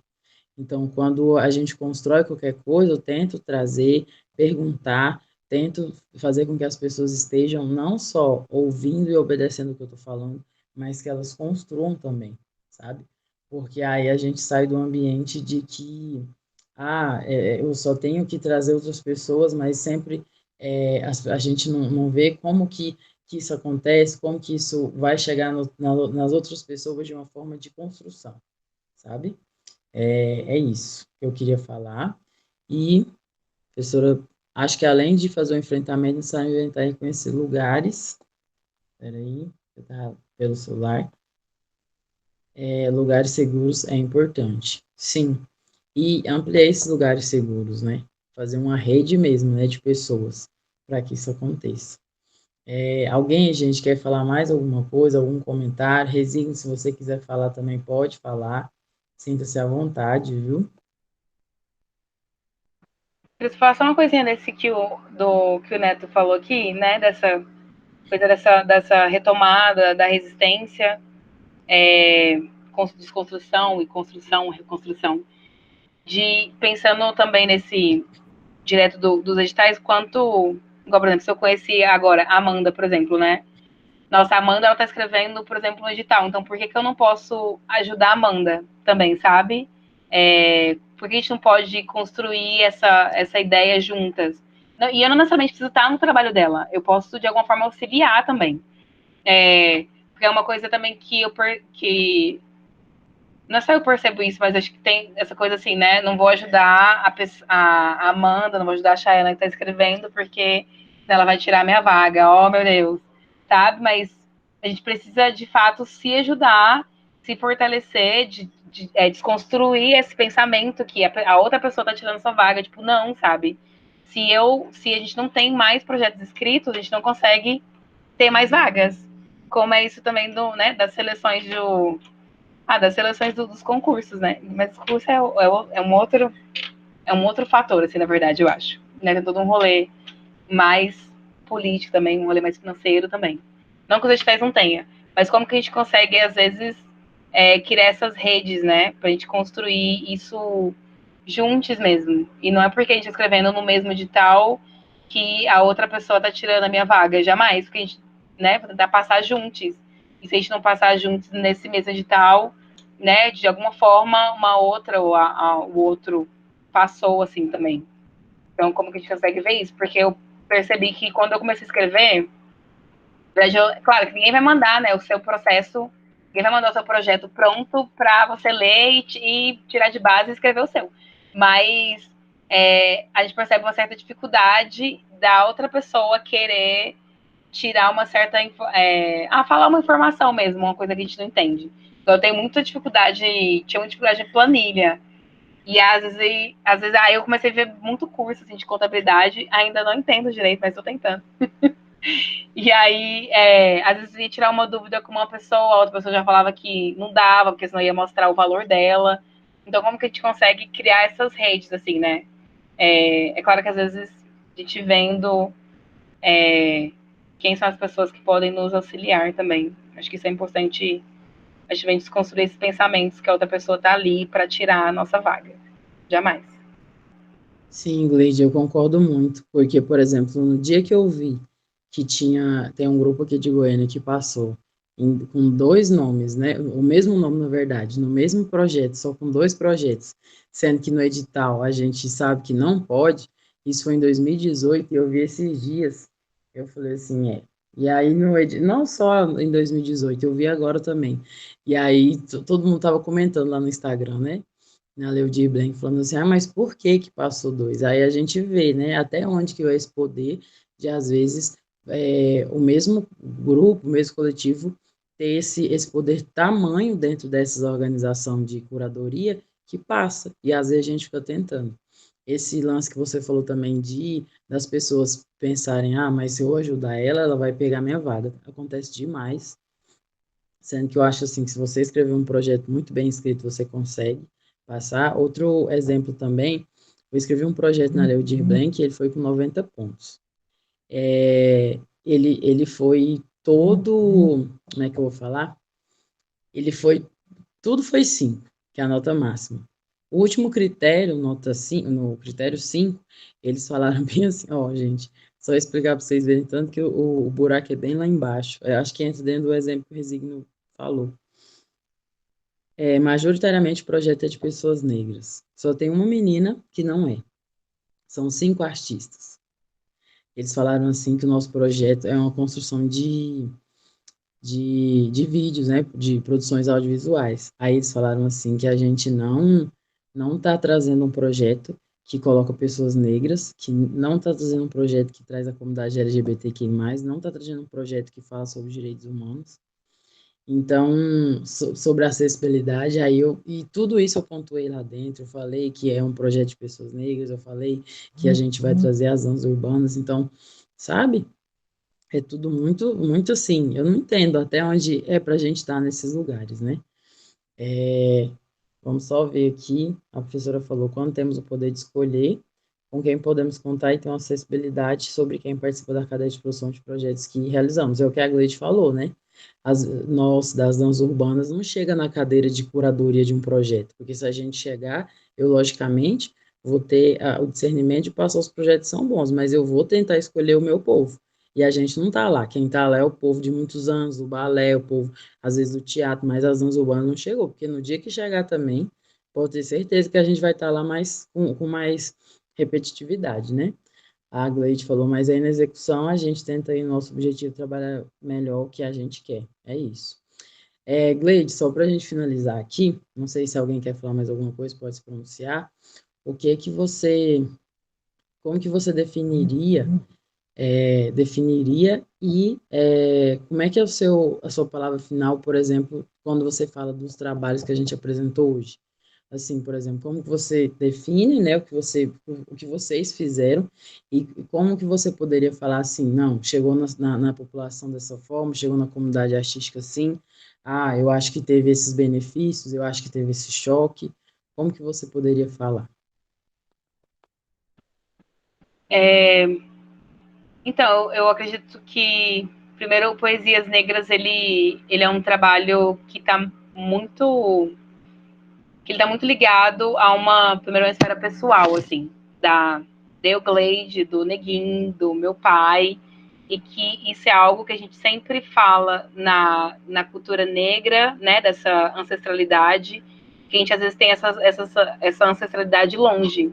Então, quando a gente constrói qualquer coisa, eu tento trazer, perguntar, tento fazer com que as pessoas estejam não só ouvindo e obedecendo o que eu estou falando, mas que elas construam também, sabe? Porque aí a gente sai do ambiente de que, eu só tenho que trazer outras pessoas, mas sempre a gente não vê como que que isso acontece, como que isso vai chegar nas outras pessoas de uma forma de construção, sabe? É isso que eu queria falar. E, professora, acho que além de fazer o enfrentamento, necessário tentar reconhecer lugares, peraí, eu tava pelo celular, lugares seguros é importante, sim. E ampliar esses lugares seguros, né? Fazer uma rede mesmo, né, de pessoas para que isso aconteça. Alguém, gente, quer falar mais alguma coisa, algum comentário? Resigne, se você quiser falar também, pode falar. Sinta-se à vontade, viu? Preciso falar só uma coisinha desse que o Neto falou aqui, né? Dessa coisa dessa retomada da resistência, desconstrução e construção, reconstrução. Pensando também nesse direto dos editais, quanto, igual, por exemplo, se eu conheci agora a Amanda, por exemplo, né? Nossa, a Amanda, ela tá escrevendo, por exemplo, no edital, então por que que eu não posso ajudar a Amanda também, sabe? Por que a gente não pode construir essa ideia juntas? E eu não necessariamente preciso estar no trabalho dela, eu posso, de alguma forma, auxiliar também. Porque é uma coisa também que não é só eu percebo isso, mas acho que tem essa coisa assim, né? Não vou ajudar a Amanda, não vou ajudar a Chayana que tá escrevendo, porque ela vai tirar a minha vaga. Oh, meu Deus. Sabe? Mas a gente precisa, de fato, se ajudar, se fortalecer, desconstruir esse pensamento que a outra pessoa tá tirando sua vaga. Tipo, não, sabe? Se a gente não tem mais projetos escritos, a gente não consegue ter mais vagas. Como é isso também né, das seleções das seleções dos concursos, né? Mas o concurso é um outro fator, assim, na verdade, eu acho. Né? Tem todo um rolê mais político também, um rolê mais financeiro também. Não que os editais não tenha, mas como que a gente consegue, às vezes, criar essas redes, né? Pra gente construir isso juntos mesmo. E não é porque a gente tá escrevendo no mesmo edital que a outra pessoa tá tirando a minha vaga. Jamais, porque a gente, né, vai tentar passar juntos. E se a gente não passar juntos nesse mesmo edital, né, de alguma forma, uma outra ou o outro passou assim também. Então, como que a gente consegue ver isso? Porque eu percebi que quando eu comecei a escrever, claro que ninguém vai mandar, né, o seu processo, ninguém vai mandar o seu projeto pronto para você ler e tirar de base e escrever o seu. Mas a gente percebe uma certa dificuldade da outra pessoa querer tirar uma certa. Falar uma informação mesmo, uma coisa que a gente não entende. Então, eu tenho muita dificuldade, tinha muita dificuldade de planilha. E às vezes aí eu comecei a ver muito curso assim, de contabilidade, ainda não entendo direito, mas estou tentando. E aí, às vezes ia tirar uma dúvida com uma pessoa, a outra pessoa já falava que não dava, porque senão ia mostrar o valor dela. Então, como que a gente consegue criar essas redes, assim, né? Claro que às vezes a gente vendo quem são as pessoas que podem nos auxiliar também. Acho que isso é importante, a gente vem desconstruir esses pensamentos que a outra pessoa tá ali para tirar a nossa vaga. Jamais. Sim, Gleide, eu concordo muito, porque, por exemplo, no dia que eu vi que tem um grupo aqui de Goiânia que passou com dois nomes, né, o mesmo nome, na verdade, no mesmo projeto, só com dois projetos, sendo que no edital a gente sabe que não pode, isso foi em 2018, e eu vi esses dias, eu falei assim, e aí não só em 2018, eu vi agora também, e aí todo mundo estava comentando lá no Instagram, né, na Leudir Blanc, falando assim, mas por que que passou dois? Aí a gente vê, né, até onde que vai esse poder de, às vezes, o mesmo grupo, o mesmo coletivo, ter esse poder tamanho dentro dessas organizações de curadoria que passa, e às vezes a gente fica tentando. Esse lance que você falou também das pessoas pensarem, mas se eu ajudar ela, ela vai pegar minha vaga. Acontece demais, sendo que eu acho assim, que se você escrever um projeto muito bem escrito, você consegue passar. Outro exemplo também, eu escrevi um projeto na Leudir Blanc e ele foi com 90 pontos. Ele foi todo, como é que eu vou falar? Tudo foi 5, que é a nota máxima. O último critério, nota 5, no critério 5, eles falaram bem assim, gente, só explicar para vocês verem tanto que o buraco é bem lá embaixo. Eu acho que entra dentro do exemplo que o Resigno falou. Majoritariamente o projeto é de pessoas negras. Só tem uma menina que não é. São 5 artistas. eles falaram assim que o nosso projeto é uma construção de vídeos, né, de produções audiovisuais. Aí eles falaram assim que a gente não está trazendo um projeto que coloca pessoas negras, que não está trazendo um projeto que traz a comunidade LGBTQI+, não está trazendo um projeto que fala sobre direitos humanos. Então, sobre a acessibilidade, e tudo isso eu pontuei lá dentro, eu falei que é um projeto de pessoas negras, eu falei que a gente vai trazer as danças urbanas, então, sabe? É tudo muito, muito assim. Eu não entendo até onde é para a gente estar nesses lugares, né? Vamos só ver aqui. A professora falou: quando temos o poder de escolher com quem podemos contar e ter uma acessibilidade sobre quem participa da cadeia de produção de projetos que realizamos. É o que a Gleide falou, né? Nós, das danças urbanas, não chega na cadeira de curadoria de um projeto, porque se a gente chegar, eu, logicamente, vou ter o discernimento de passar os projetos são bons, mas eu vou tentar escolher o meu povo. E a gente não está lá. Quem está lá é o povo de muitos anos, o balé, o povo, às vezes, do teatro, mas as danças urbanas não chegou, porque no dia que chegar também, pode ter certeza que a gente vai estar lá mais, com mais repetitividade, né? A Gleide falou, mas aí na execução a gente tenta aí, nosso objetivo, trabalhar melhor o que a gente quer. É isso. Gleide, só para a gente finalizar aqui, não sei se alguém quer falar mais alguma coisa, pode se pronunciar. O que que você, como que você definiria e como é que é a sua palavra final, por exemplo, quando você fala dos trabalhos que a gente apresentou hoje? Assim, por exemplo, como que você define, né, o que vocês fizeram e como que você poderia falar assim, não, chegou na população dessa forma, chegou na comunidade artística assim, eu acho que teve esses benefícios, eu acho que teve esse choque, como que você poderia falar? Então, eu acredito que, primeiro, o Poesias Negras, ele é um trabalho que está muito ligado a primeiro, uma esfera pessoal, assim, da Glade, do Neguin, do meu pai, e que isso é algo que a gente sempre fala na cultura negra, né, dessa ancestralidade, que a gente às vezes tem essa ancestralidade longe,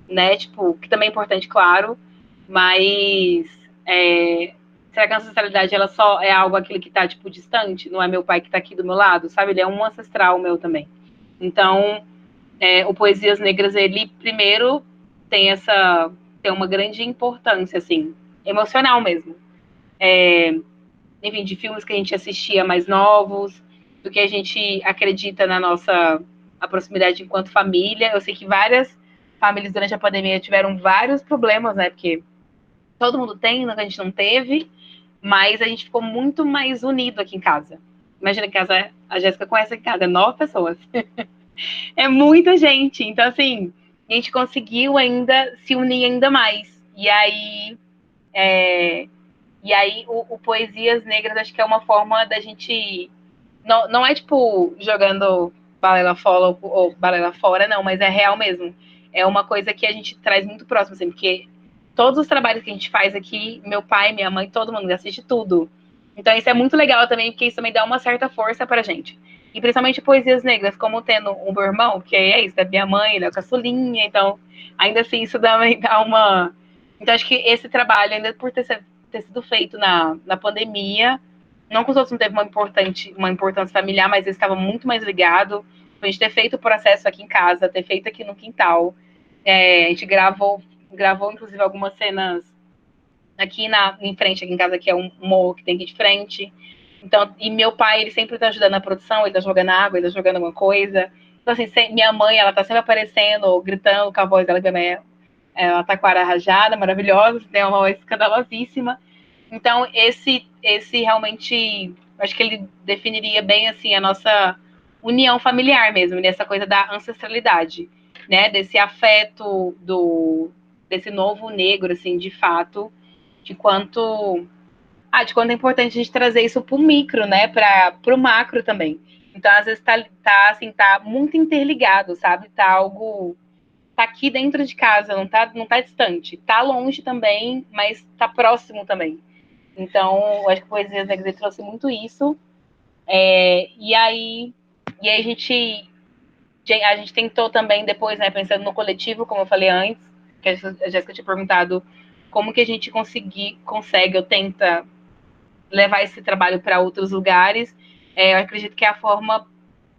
né, tipo, que também é importante, claro, mas será que a ancestralidade ela só é algo aquele que está tipo distante? Não é meu pai que está aqui do meu lado, sabe? Ele é um ancestral meu também. Então, o Poesias Negras, ele primeiro tem uma grande importância, assim, emocional mesmo. Enfim, de filmes que a gente assistia mais novos, do que a gente acredita na nossa a proximidade enquanto família. Eu sei que várias famílias durante a pandemia tiveram vários problemas, né? Porque todo mundo tem, a gente não teve, mas a gente ficou muito mais unido aqui em casa. Imagina que a Jéssica conhece aqui em casa, 9 pessoas. É muita gente. Então, assim, a gente conseguiu ainda se unir ainda mais. E aí o Poesias Negras acho que é uma forma da gente. Não é tipo jogando balela fora ou balela fora, não, mas é real mesmo. É uma coisa que a gente traz muito próximo, assim, porque todos os trabalhos que a gente faz aqui, meu pai, minha mãe, todo mundo assiste tudo. Então isso é muito legal também, porque isso também dá uma certa força pra gente. E principalmente Poesias Negras, como tendo um meu irmão, que é isso, é minha mãe, ele é o caçulinha, então ainda assim isso também dá uma. Então acho que esse trabalho, ainda por ter sido feito na pandemia, não que os outros não teve uma importância familiar, mas eles estavam muito mais ligados. A gente ter feito o processo aqui em casa, ter feito aqui no quintal. A gente gravou inclusive algumas cenas aqui em frente, aqui em casa, que é um morro que tem aqui de frente. Então, e meu pai, ele sempre tá ajudando na produção, ele tá jogando água, ele tá jogando alguma coisa. Então, assim, minha mãe, ela tá sempre aparecendo, gritando com a voz dela, que ela tá com a rajada, maravilhosa, tem uma voz escandalosíssima. Então, esse realmente, acho que ele definiria bem, assim, a nossa união familiar mesmo, nessa coisa da ancestralidade, né? Desse afeto desse novo negro, assim, de fato, de quanto é importante a gente trazer isso para o micro, né? Para o macro também. Então, às vezes, tá muito interligado, sabe? Tá aqui dentro de casa, não tá distante. Tá longe também, mas tá próximo também. Então, eu acho que o Poesias Negras trouxe muito isso. E aí a gente tentou também depois, né, pensando no coletivo, como eu falei antes, que a Jéssica tinha perguntado como que a gente consegue ou tenta levar esse trabalho para outros lugares, eu acredito que é a forma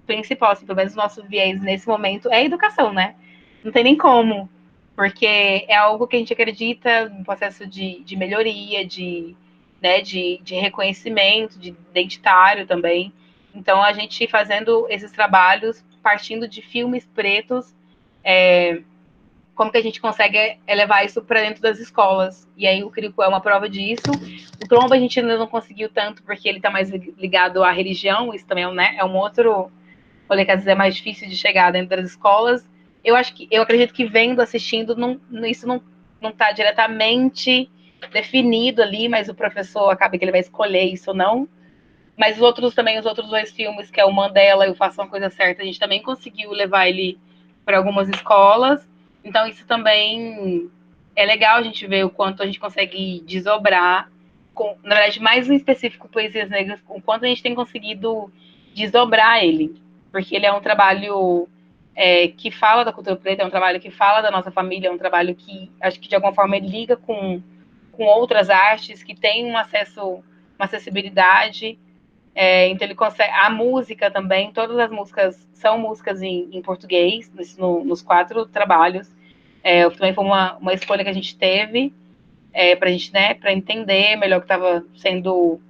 principal, assim, pelo menos o nosso viés nesse momento, é a educação, né? Não tem nem como, porque é algo que a gente acredita no processo de melhoria, né, de reconhecimento, de identitário também. Então, a gente fazendo esses trabalhos, partindo de filmes pretos, como que a gente consegue levar isso para dentro das escolas. E aí o Crico é uma prova disso. O Tromba a gente ainda não conseguiu tanto, porque ele está mais ligado à religião, isso também é um outro rolê que às vezes é mais difícil de chegar dentro das escolas. Eu acredito que vendo, assistindo, isso não está diretamente definido ali, mas o professor acaba que ele vai escolher isso ou não. Mas os outros dois filmes, que é o Mandela e o Faça uma Coisa Certa, a gente também conseguiu levar ele para algumas escolas. Então, isso também é legal a gente ver o quanto a gente consegue desdobrar, na verdade, mais em específico, Poesias Negras, o quanto a gente tem conseguido desdobrar ele. Porque ele é um trabalho que fala da cultura preta, é um trabalho que fala da nossa família, é um trabalho que, acho que de alguma forma, ele liga com outras artes, que tem um acesso, uma acessibilidade. Então ele consegue. A música também, todas as músicas são músicas em português, nos 4 trabalhos. Também foi uma escolha que a gente teve para a gente, né, para entender melhor o que estava sendo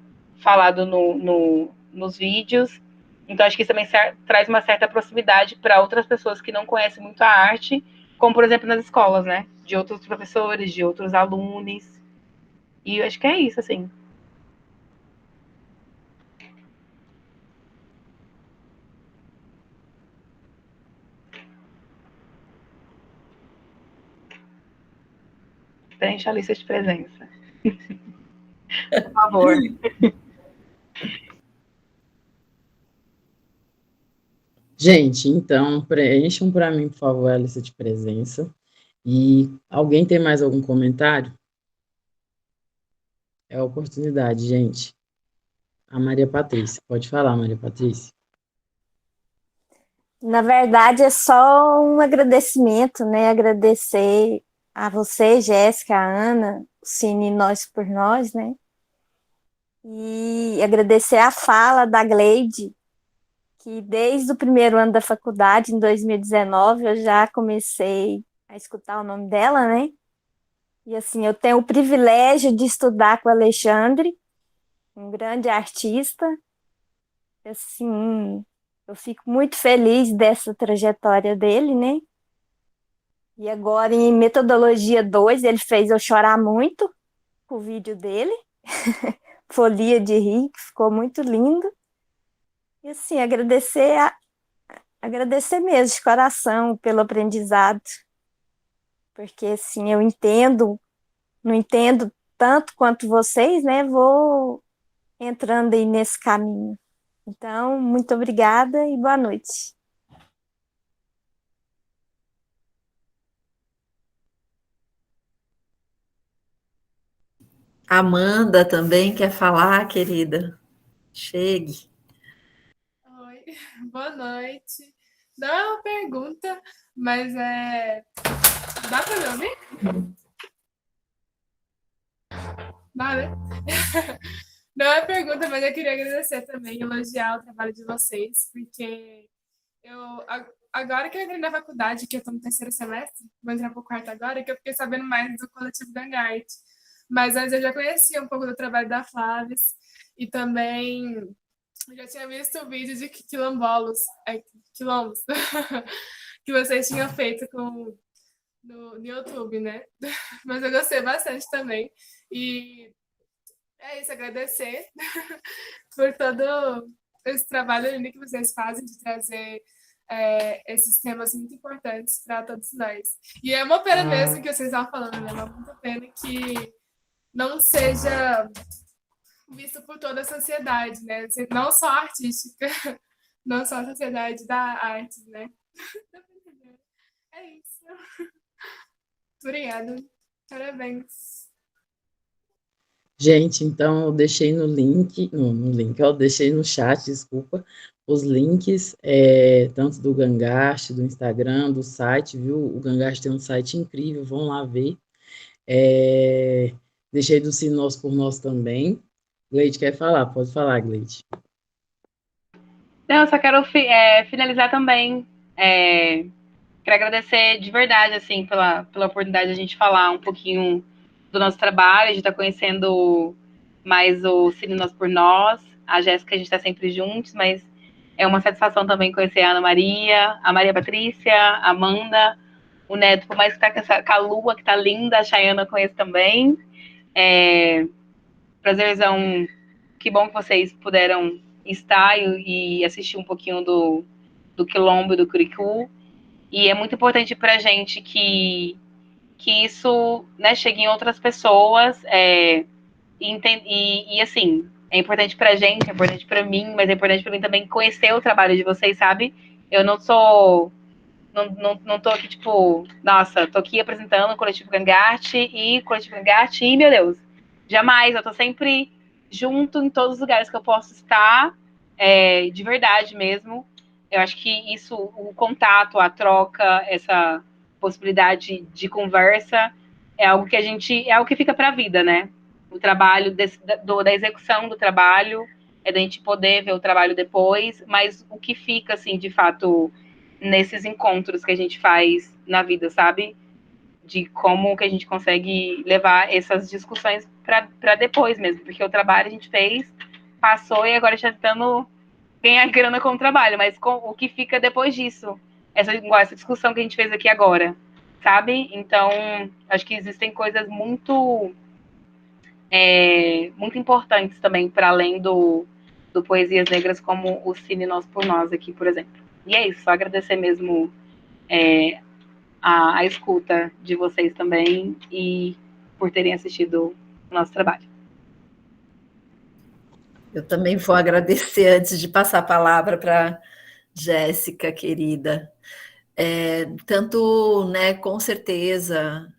falado nos vídeos. Então acho que isso também traz uma certa proximidade para outras pessoas que não conhecem muito a arte, como por exemplo nas escolas, né, de outros professores, de outros alunos. E eu acho que é isso, assim. Preencha a lista de presença. Por favor. Gente, então preencham para mim, por favor, a lista de presença. E alguém tem mais algum comentário? É a oportunidade, gente. A Maria Patrícia. Pode falar, Maria Patrícia. Na verdade, é só um agradecimento, né? Agradecer a você, Jéssica, a Ana, o Cine Nós por Nós, né? E agradecer a fala da Gleide, que desde o primeiro ano da faculdade, em 2019, eu já comecei a escutar o nome dela, né? E assim, eu tenho o privilégio de estudar com o Alexandre, um grande artista. Assim, eu fico muito feliz dessa trajetória dele, né? E agora, em Metodologia 2 ele fez eu chorar muito com o vídeo dele, Folia de Rir, que ficou muito lindo. E assim, agradecer mesmo de coração pelo aprendizado, porque assim, eu entendo, não entendo tanto quanto vocês, né? Vou entrando aí nesse caminho. Então, muito obrigada e boa noite. Amanda também quer falar, querida? Chegue. Oi, boa noite. Não é uma pergunta, mas é. Dá para me ouvir? Dá, né? Não é pergunta, mas eu queria agradecer também, elogiar o trabalho de vocês, porque agora que eu entrei na faculdade, que eu estou no 3º semestre, vou entrar para o 4º agora, que eu fiquei sabendo mais do coletivo Gangart. Mas antes eu já conhecia um pouco do trabalho da Flávia e também eu já tinha visto o vídeo de quilombos que vocês tinham feito no YouTube, né? Mas eu gostei bastante também. E é isso, agradecer por todo esse trabalho lindo que vocês fazem de trazer esses temas muito importantes para todos nós. E é uma pena mesmo que vocês estavam falando, né? É uma pena que não seja visto por toda a sociedade, né? Não só artística, não só a sociedade da arte, né? É isso. Obrigada. Parabéns. Gente, então eu deixei no link, eu deixei no chat, desculpa, os links, tanto do Gangart, do Instagram, do site, viu? O Gangart tem um site incrível, vão lá ver. Deixei do Cine Nós por Nós também. Gleide quer falar? Pode falar, Gleide. Não, eu só quero finalizar também. Quero agradecer de verdade, assim, pela oportunidade de a gente falar um pouquinho do nosso trabalho, de estar conhecendo mais o Cine Nós por Nós. A Jéssica, a gente está sempre juntos, mas é uma satisfação também conhecer a Ana Maria, a Maria Patrícia, a Amanda, o Neto, por mais que tá com a Lua, que tá linda, a Chayana eu conheço também. Prazerzão, que bom que vocês puderam estar e assistir um pouquinho do Quilombo e do Curicu. E é muito importante para a gente que isso, né, chegue em outras pessoas. E assim, é importante para a gente, é importante para mim, mas é importante para mim também conhecer o trabalho de vocês, sabe? Eu não sou. Não tô aqui, tipo, nossa, tô aqui apresentando o Coletivo Gangart e, meu Deus, jamais. Eu tô sempre junto em todos os lugares que eu posso estar, de verdade mesmo. Eu acho que isso, o contato, a troca, essa possibilidade de conversa é algo que é algo que fica para a vida, né? O trabalho da execução do trabalho é da gente poder ver o trabalho depois, mas o que fica, assim, de fato, nesses encontros que a gente faz na vida, sabe? De como que a gente consegue levar essas discussões para depois mesmo, porque o trabalho a gente fez, passou e agora está tentando ganhar grana com o trabalho, mas o que fica depois disso, essa discussão que a gente fez aqui agora, sabe? Então, acho que existem coisas muito importantes também para além do Poesias Negras, como o Cine Nós por Nós aqui, por exemplo. E é isso, só agradecer mesmo a escuta de vocês também e por terem assistido o nosso trabalho. Eu também vou agradecer antes de passar a palavra para Jéssica, querida. Tanto, né, com certeza,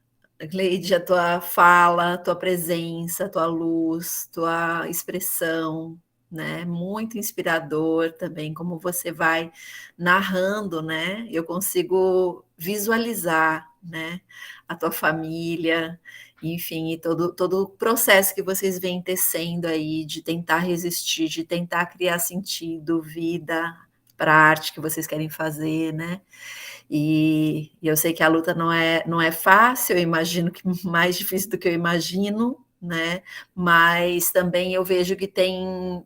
Gleide, a tua fala, a tua presença, a tua luz, tua expressão, né, muito inspirador também, como você vai narrando, né, eu consigo visualizar, né, a tua família, enfim, e todo o processo que vocês vêm tecendo aí, de tentar resistir, de tentar criar sentido, vida para a arte que vocês querem fazer, né, e eu sei que a luta não é fácil, eu imagino que mais difícil do que eu imagino, né? Mas também eu vejo que tem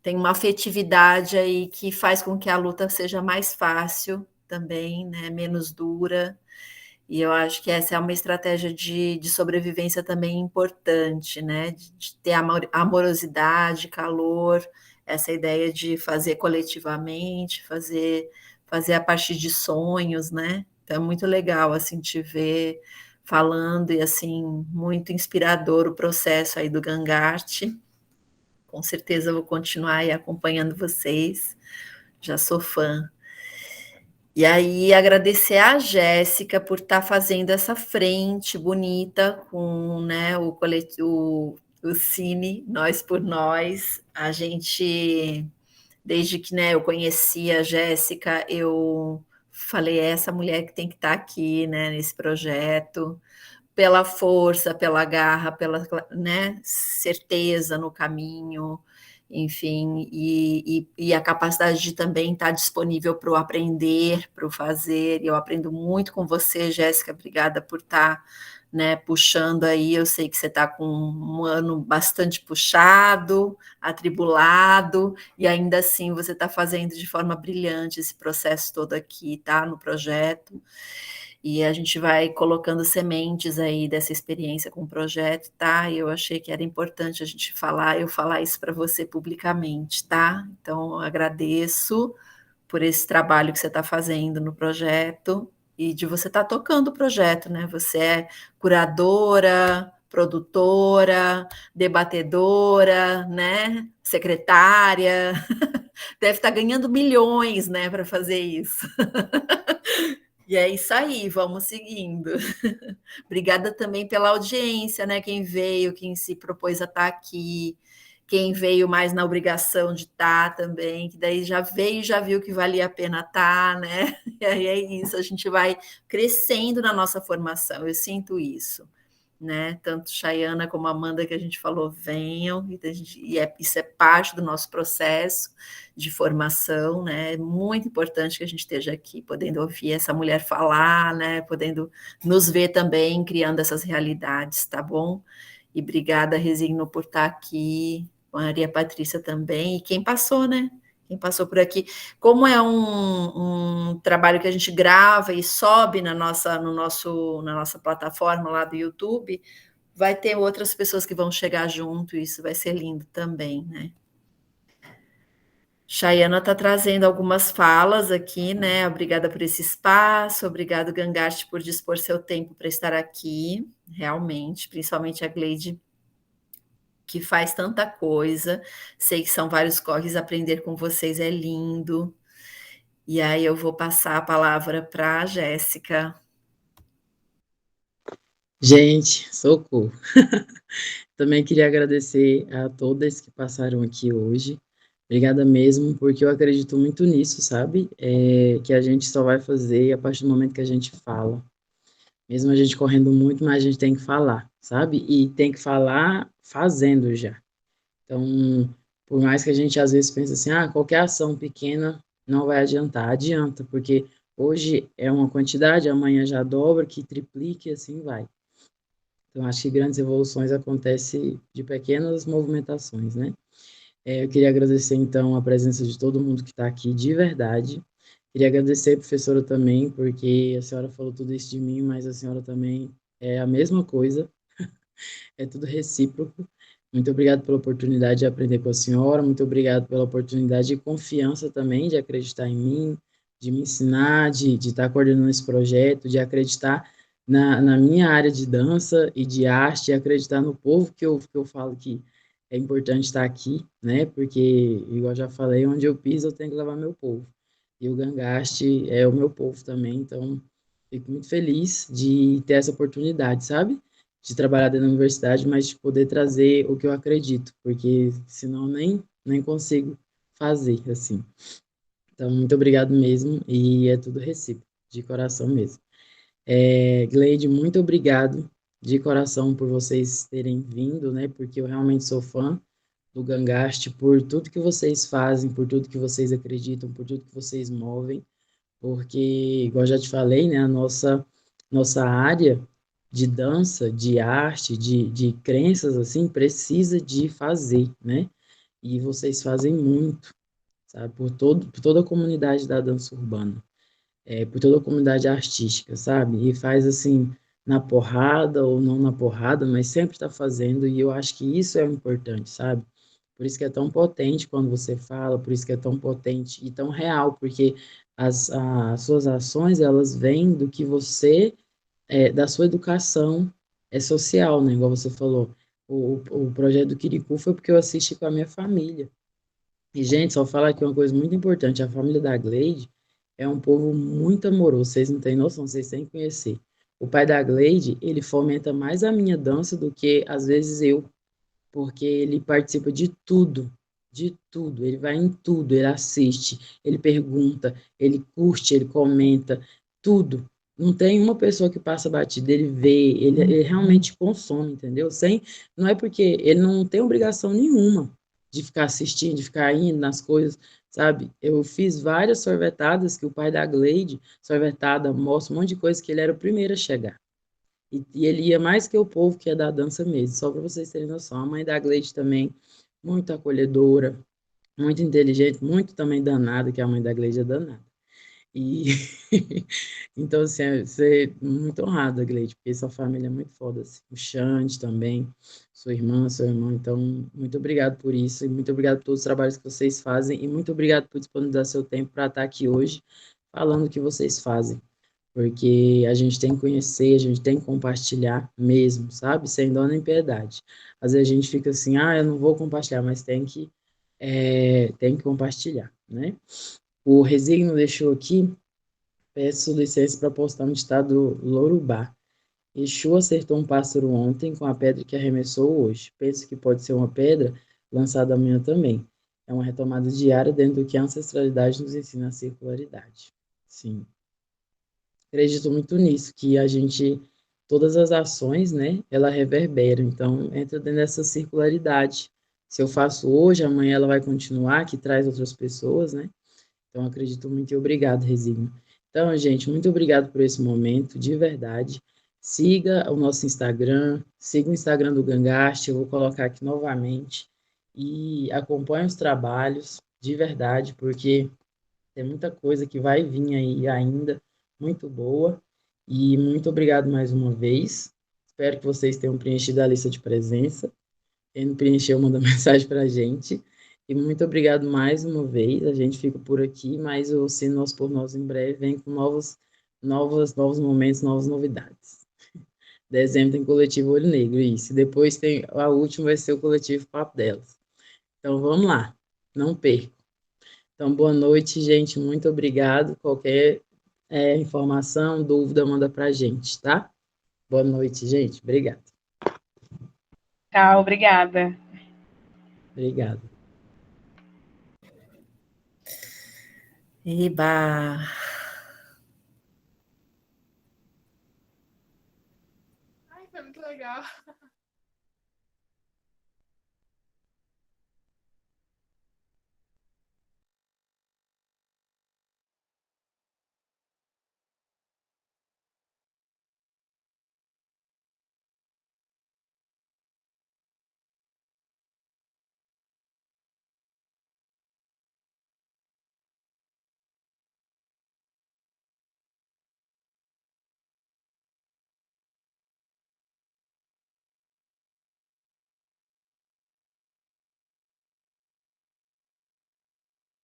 tem uma afetividade aí que faz com que a luta seja mais fácil também, né? Menos dura. E eu acho que essa é uma estratégia de sobrevivência também importante, né? De ter amorosidade, calor, essa ideia de fazer coletivamente, fazer a partir de sonhos, né? Então é muito legal assim te ver falando e assim muito inspirador o processo aí do Gangart. Com certeza eu vou continuar aí acompanhando vocês. Já sou fã. E aí, agradecer a Jéssica por estar fazendo essa frente bonita com, né, o Cine Nós por Nós. A gente, desde que, né, eu conheci a Jéssica, eu falei, é essa mulher que tem que estar aqui, né, nesse projeto, pela força, pela garra, pela, né, certeza no caminho, enfim, e a capacidade de também estar disponível para o aprender, para o fazer. Eu aprendo muito com você, Jéssica, obrigada por estar, né, puxando aí. Eu sei que você está com um ano bastante puxado, atribulado, e ainda assim você está fazendo de forma brilhante esse processo todo aqui, tá, no projeto. E a gente vai colocando sementes aí dessa experiência com o projeto, tá? E eu achei que era importante a gente eu falar isso para você publicamente, tá? Então, eu agradeço por esse trabalho que você está fazendo no projeto e de você estar tocando o projeto, né? Você é curadora, produtora, debatedora, né? Secretária, deve estar ganhando milhões, né, para fazer isso. E é isso aí, vamos seguindo. Obrigada também pela audiência, né? Quem veio, quem se propôs a estar aqui. quem veio mais na obrigação de estar também, que daí já veio e já viu que valia a pena estar, né? E aí é isso, a gente vai crescendo na nossa formação, eu sinto isso, né? Tanto Chayana como Amanda, que a gente falou, venham, isso é parte do nosso processo de formação, né? É muito importante que a gente esteja aqui, podendo ouvir essa mulher falar, né? Podendo nos ver também, criando essas realidades, tá bom? E obrigada, Resigno, por estar aqui, Maria Patrícia também, e quem passou, né? Quem passou por aqui. Como é um trabalho que a gente grava e sobe na nossa plataforma lá do YouTube, vai ter outras pessoas que vão chegar junto, e isso vai ser lindo também, né? Chayana está trazendo algumas falas aqui, né? Obrigada por esse espaço, obrigado, Gangarte, por dispor seu tempo para estar aqui, realmente, principalmente a Gleide, que faz tanta coisa. Sei que são vários corres, aprender com vocês é lindo. E aí eu vou passar a palavra para a Jéssica. Gente, socorro. Também queria agradecer a todas que passaram aqui hoje. Obrigada mesmo, porque eu acredito muito nisso, sabe? Que a gente só vai fazer a partir do momento que a gente fala. Mesmo a gente correndo muito, mas a gente tem que falar, sabe? E tem que falar fazendo já. Então, por mais que a gente às vezes pense assim, qualquer ação pequena não vai adiantar. Adianta, porque hoje é uma quantidade, amanhã já dobra, que triplique e assim vai. Então, acho que grandes evoluções acontecem de pequenas movimentações, né? Eu queria agradecer, então, a presença de todo mundo que está aqui, de verdade. Queria agradecer a professora também, porque a senhora falou tudo isso de mim, mas a senhora também é a mesma coisa, é tudo recíproco. Muito obrigado pela oportunidade de aprender com a senhora, muito obrigado pela oportunidade de confiança também, de acreditar em mim, de me ensinar, de estar coordenando esse projeto, de acreditar na minha área de dança e de arte, de acreditar no povo que eu falo que é importante estar aqui, né? Porque, igual eu já falei, onde eu piso eu tenho que levar meu povo. E o Gangaste é o meu povo também, então fico muito feliz de ter essa oportunidade, sabe? De trabalhar dentro da universidade, mas de poder trazer o que eu acredito, porque senão nem consigo fazer, assim. Então, muito obrigado mesmo, e é tudo recíproco, de coração mesmo. Gleide, muito obrigado de coração por vocês terem vindo, né? Porque eu realmente sou fã do Gangaste, por tudo que vocês fazem, por tudo que vocês acreditam, por tudo que vocês movem, porque, igual eu já te falei, né? A nossa área de dança, de arte, de crenças, assim, precisa de fazer, né? E vocês fazem muito, sabe? Por toda a comunidade da dança urbana, por toda a comunidade artística, sabe? E faz, assim, na porrada ou não na porrada, mas sempre está fazendo, e eu acho que isso é o importante, sabe? Por isso que é tão potente quando você fala, por isso que é tão potente e tão real, porque as suas ações, elas vêm do que você da sua educação social, né? Igual você falou. O projeto do Quiricu foi porque eu assisti com a minha família. E, gente, só falar aqui uma coisa muito importante: a família da Gleide é um povo muito amoroso, vocês não têm noção, vocês têm que conhecer. O pai da Gleide, ele fomenta mais a minha dança do que, às vezes, eu, porque ele participa de tudo, ele vai em tudo, ele assiste, ele pergunta, ele curte, ele comenta, tudo. Não tem uma pessoa que passa batida, ele vê, ele realmente consome, entendeu? Não é porque ele não tem obrigação nenhuma de ficar assistindo, de ficar indo nas coisas, sabe? Eu fiz várias sorvetadas que o pai da Gleide, sorvetada, mostra um monte de coisa que ele era o primeiro a chegar. E ele ia mais que o povo que é da dança mesmo, só para vocês terem noção. A mãe da Gleide também, muito acolhedora, muito inteligente, muito também danada, que a mãe da Gleide é danada. E então, assim, você é muito honrada, Gleide, porque sua família é muito foda, assim. O Xande também, sua irmã, seu irmão. Então, muito obrigado por isso, e muito obrigado por todos os trabalhos que vocês fazem, e muito obrigado por disponibilizar seu tempo para estar aqui hoje falando o que vocês fazem, porque a gente tem que conhecer, a gente tem que compartilhar mesmo, sabe? Sem dó nem piedade. Às vezes a gente fica assim, eu não vou compartilhar, mas tem que compartilhar, né? O Resigno deixou aqui, peço licença para postar no ditado Lorubá. Exu acertou um pássaro ontem com a pedra que arremessou hoje. Penso que pode ser uma pedra, lançado amanhã também. É uma retomada diária dentro do que a ancestralidade nos ensina a circularidade. Sim. Acredito muito nisso, que a gente, todas as ações, né, ela reverbera, então entra dentro dessa circularidade. Se eu faço hoje, amanhã ela vai continuar, que traz outras pessoas, né? Então acredito muito e obrigado, Resígnio. Então, gente, muito obrigado por esse momento, de verdade. Siga o nosso Instagram, siga o Instagram do Gangast, eu vou colocar aqui novamente, e acompanhe os trabalhos, de verdade, porque tem muita coisa que vai vir aí ainda, muito boa. E muito obrigado mais uma vez. Espero que vocês tenham preenchido a lista de presença. Quem não preencheu, manda mensagem para a gente. E muito obrigado mais uma vez. A gente fica por aqui, mas o Se Nós por Nós em breve vem com novos momentos, novas novidades. Dezembro tem coletivo Olho Negro, isso. E depois tem a última, vai ser o coletivo Papo Delas. Então vamos lá, não perca. Então, boa noite, gente. Muito obrigado. Qualquer informação, dúvida, manda para a gente, tá? Boa noite, gente. Obrigado. Tchau, obrigada. Obrigado. Eba!